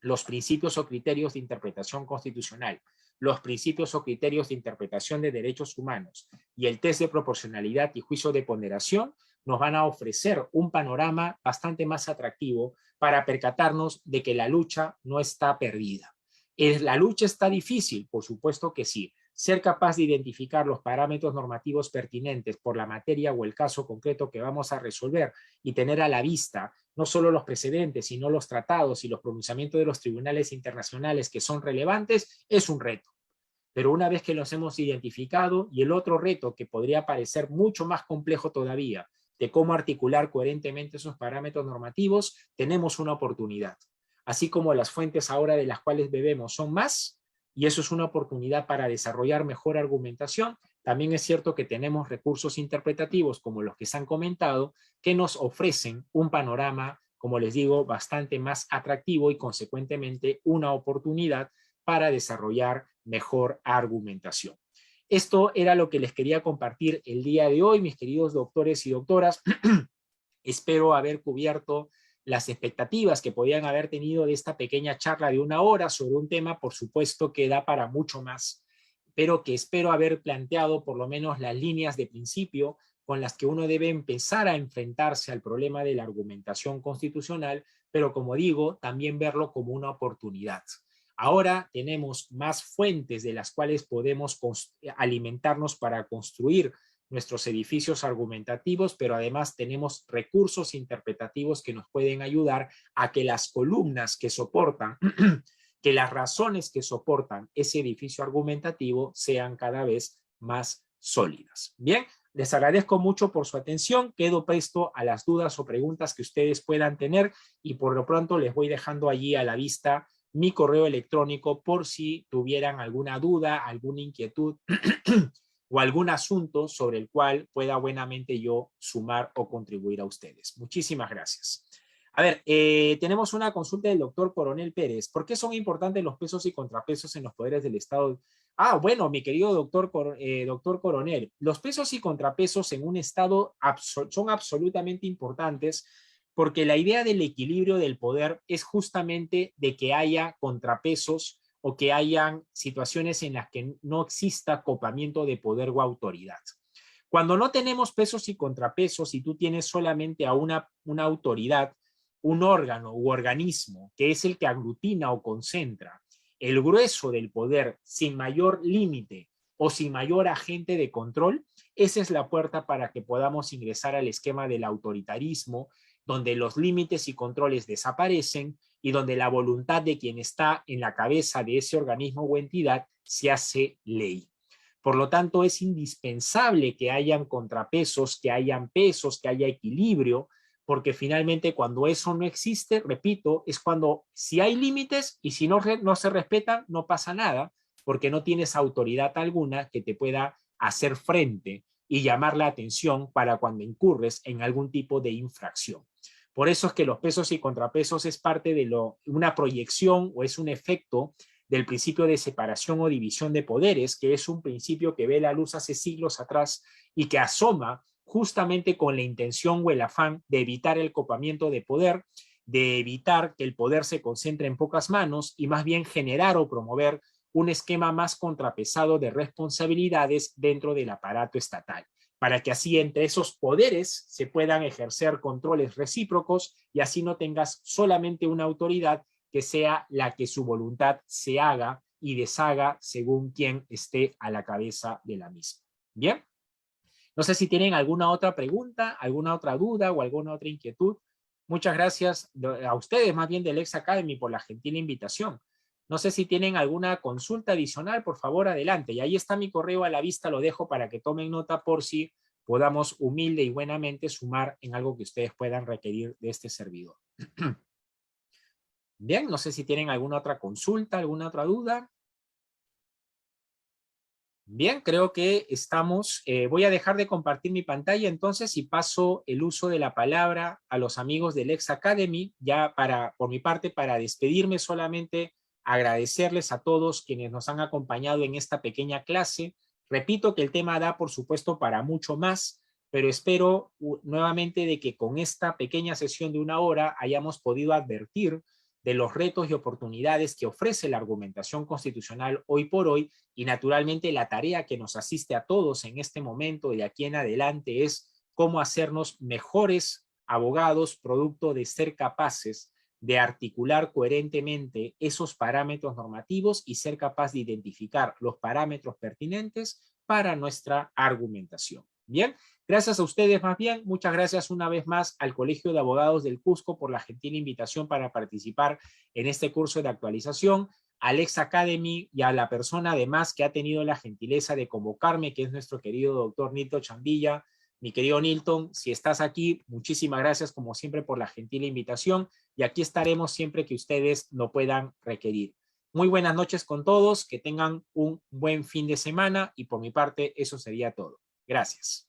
los principios o criterios de interpretación constitucional, los principios o criterios de interpretación de derechos humanos y el test de proporcionalidad y juicio de ponderación nos van a ofrecer un panorama bastante más atractivo para percatarnos de que la lucha no está perdida. ¿La lucha está difícil? Por supuesto que sí. ser capaz de identificar los parámetros normativos pertinentes por la materia o el caso concreto que vamos a resolver y tener a la vista no solo los precedentes, sino los tratados y los pronunciamientos de los tribunales internacionales que son relevantes, es un reto. Pero una vez que los hemos identificado, y el otro reto que podría parecer mucho más complejo todavía, de cómo articular coherentemente esos parámetros normativos, tenemos una oportunidad. Así como las fuentes ahora de las cuales bebemos son más, y eso es una oportunidad para desarrollar mejor argumentación, también es cierto que tenemos recursos interpretativos como los que se han comentado, que nos ofrecen un panorama, como les digo, bastante más atractivo y consecuentemente una oportunidad para desarrollar mejor argumentación. Esto era lo que les quería compartir el día de hoy, mis queridos doctores y doctoras. Espero haber cubierto las expectativas que podían haber tenido de esta pequeña charla de 1 hora sobre un tema, por supuesto, que da para mucho más, pero que espero haber planteado por lo menos las líneas de principio con las que uno debe empezar a enfrentarse al problema de la argumentación constitucional, pero como digo, también verlo como una oportunidad. Ahora tenemos más fuentes de las cuales podemos alimentarnos para construir nuestros edificios argumentativos, pero además tenemos recursos interpretativos que nos pueden ayudar a que las columnas que soportan, que las razones que soportan ese edificio argumentativo sean cada vez más sólidas. Bien, les agradezco mucho por su atención, quedo presto a las dudas o preguntas que ustedes puedan tener y por lo pronto les voy dejando allí a la vista mi correo electrónico por si tuvieran alguna duda, alguna inquietud o algún asunto sobre el cual pueda buenamente yo sumar o contribuir a ustedes. Muchísimas gracias. A ver, tenemos una consulta del doctor Coronel Pérez. ¿Por qué son importantes los pesos y contrapesos en los poderes del Estado? Ah, bueno, mi querido doctor Coronel, los pesos y contrapesos en un Estado son absolutamente importantes porque la idea del equilibrio del poder es justamente de que haya contrapesos o que hayan situaciones en las que no exista copamiento de poder o autoridad. Cuando no tenemos pesos y contrapesos y tú tienes solamente a una autoridad, un órgano u organismo que es el que aglutina o concentra el grueso del poder sin mayor límite o sin mayor agente de control, esa es la puerta para que podamos ingresar al esquema del autoritarismo, donde los límites y controles desaparecen y donde la voluntad de quien está en la cabeza de ese organismo o entidad se hace ley. Por lo tanto, es indispensable que hayan contrapesos, que hayan pesos, que haya equilibrio, porque finalmente cuando eso no existe, repito, es cuando si hay límites y si no se respetan, no pasa nada, porque no tienes autoridad alguna que te pueda hacer frente y llamar la atención para cuando incurres en algún tipo de infracción. Por eso es que los pesos y contrapesos es parte de una proyección o es un efecto del principio de separación o división de poderes, que es un principio que ve la luz hace siglos atrás y que asoma justamente con la intención o el afán de evitar el copamiento de poder, de evitar que el poder se concentre en pocas manos y más bien generar o promover un esquema más contrapesado de responsabilidades dentro del aparato estatal, para que así entre esos poderes se puedan ejercer controles recíprocos y así no tengas solamente una autoridad que sea la que su voluntad se haga y deshaga según quien esté a la cabeza de la misma. Bien, no sé si tienen alguna otra pregunta, alguna otra duda o alguna otra inquietud. Muchas gracias a ustedes, más bien del Lex Academy, por la gentil invitación. No sé si tienen alguna consulta adicional, por favor, adelante. Y ahí está mi correo a la vista, lo dejo para que tomen nota por si podamos humilde y buenamente sumar en algo que ustedes puedan requerir de este servidor. Bien, no sé si tienen alguna otra consulta, alguna otra duda. Bien, creo que estamos. Voy a dejar de compartir mi pantalla entonces y paso el uso de la palabra a los amigos del Lex Academy. Ya por mi parte, para despedirme solamente agradecerles a todos quienes nos han acompañado en esta pequeña clase. Repito que el tema da, por supuesto, para mucho más, pero espero nuevamente de que con esta pequeña sesión de 1 hora hayamos podido advertir de los retos y oportunidades que ofrece la argumentación constitucional hoy por hoy y naturalmente la tarea que nos asiste a todos en este momento y de aquí en adelante es cómo hacernos mejores abogados producto de ser capaces de articular coherentemente esos parámetros normativos y ser capaz de identificar los parámetros pertinentes para nuestra argumentación. Bien, gracias a ustedes más bien. Muchas gracias una vez más al Colegio de Abogados del Cusco por la gentil invitación para participar en este curso de actualización, al Lex Academy y a la persona además que ha tenido la gentileza de convocarme, que es nuestro querido doctor Nilton Chambilla. Mi querido Nilton, si estás aquí, muchísimas gracias como siempre por la gentil invitación y aquí estaremos siempre que ustedes lo puedan requerir. Muy buenas noches con todos, que tengan un buen fin de semana y por mi parte eso sería todo. Gracias.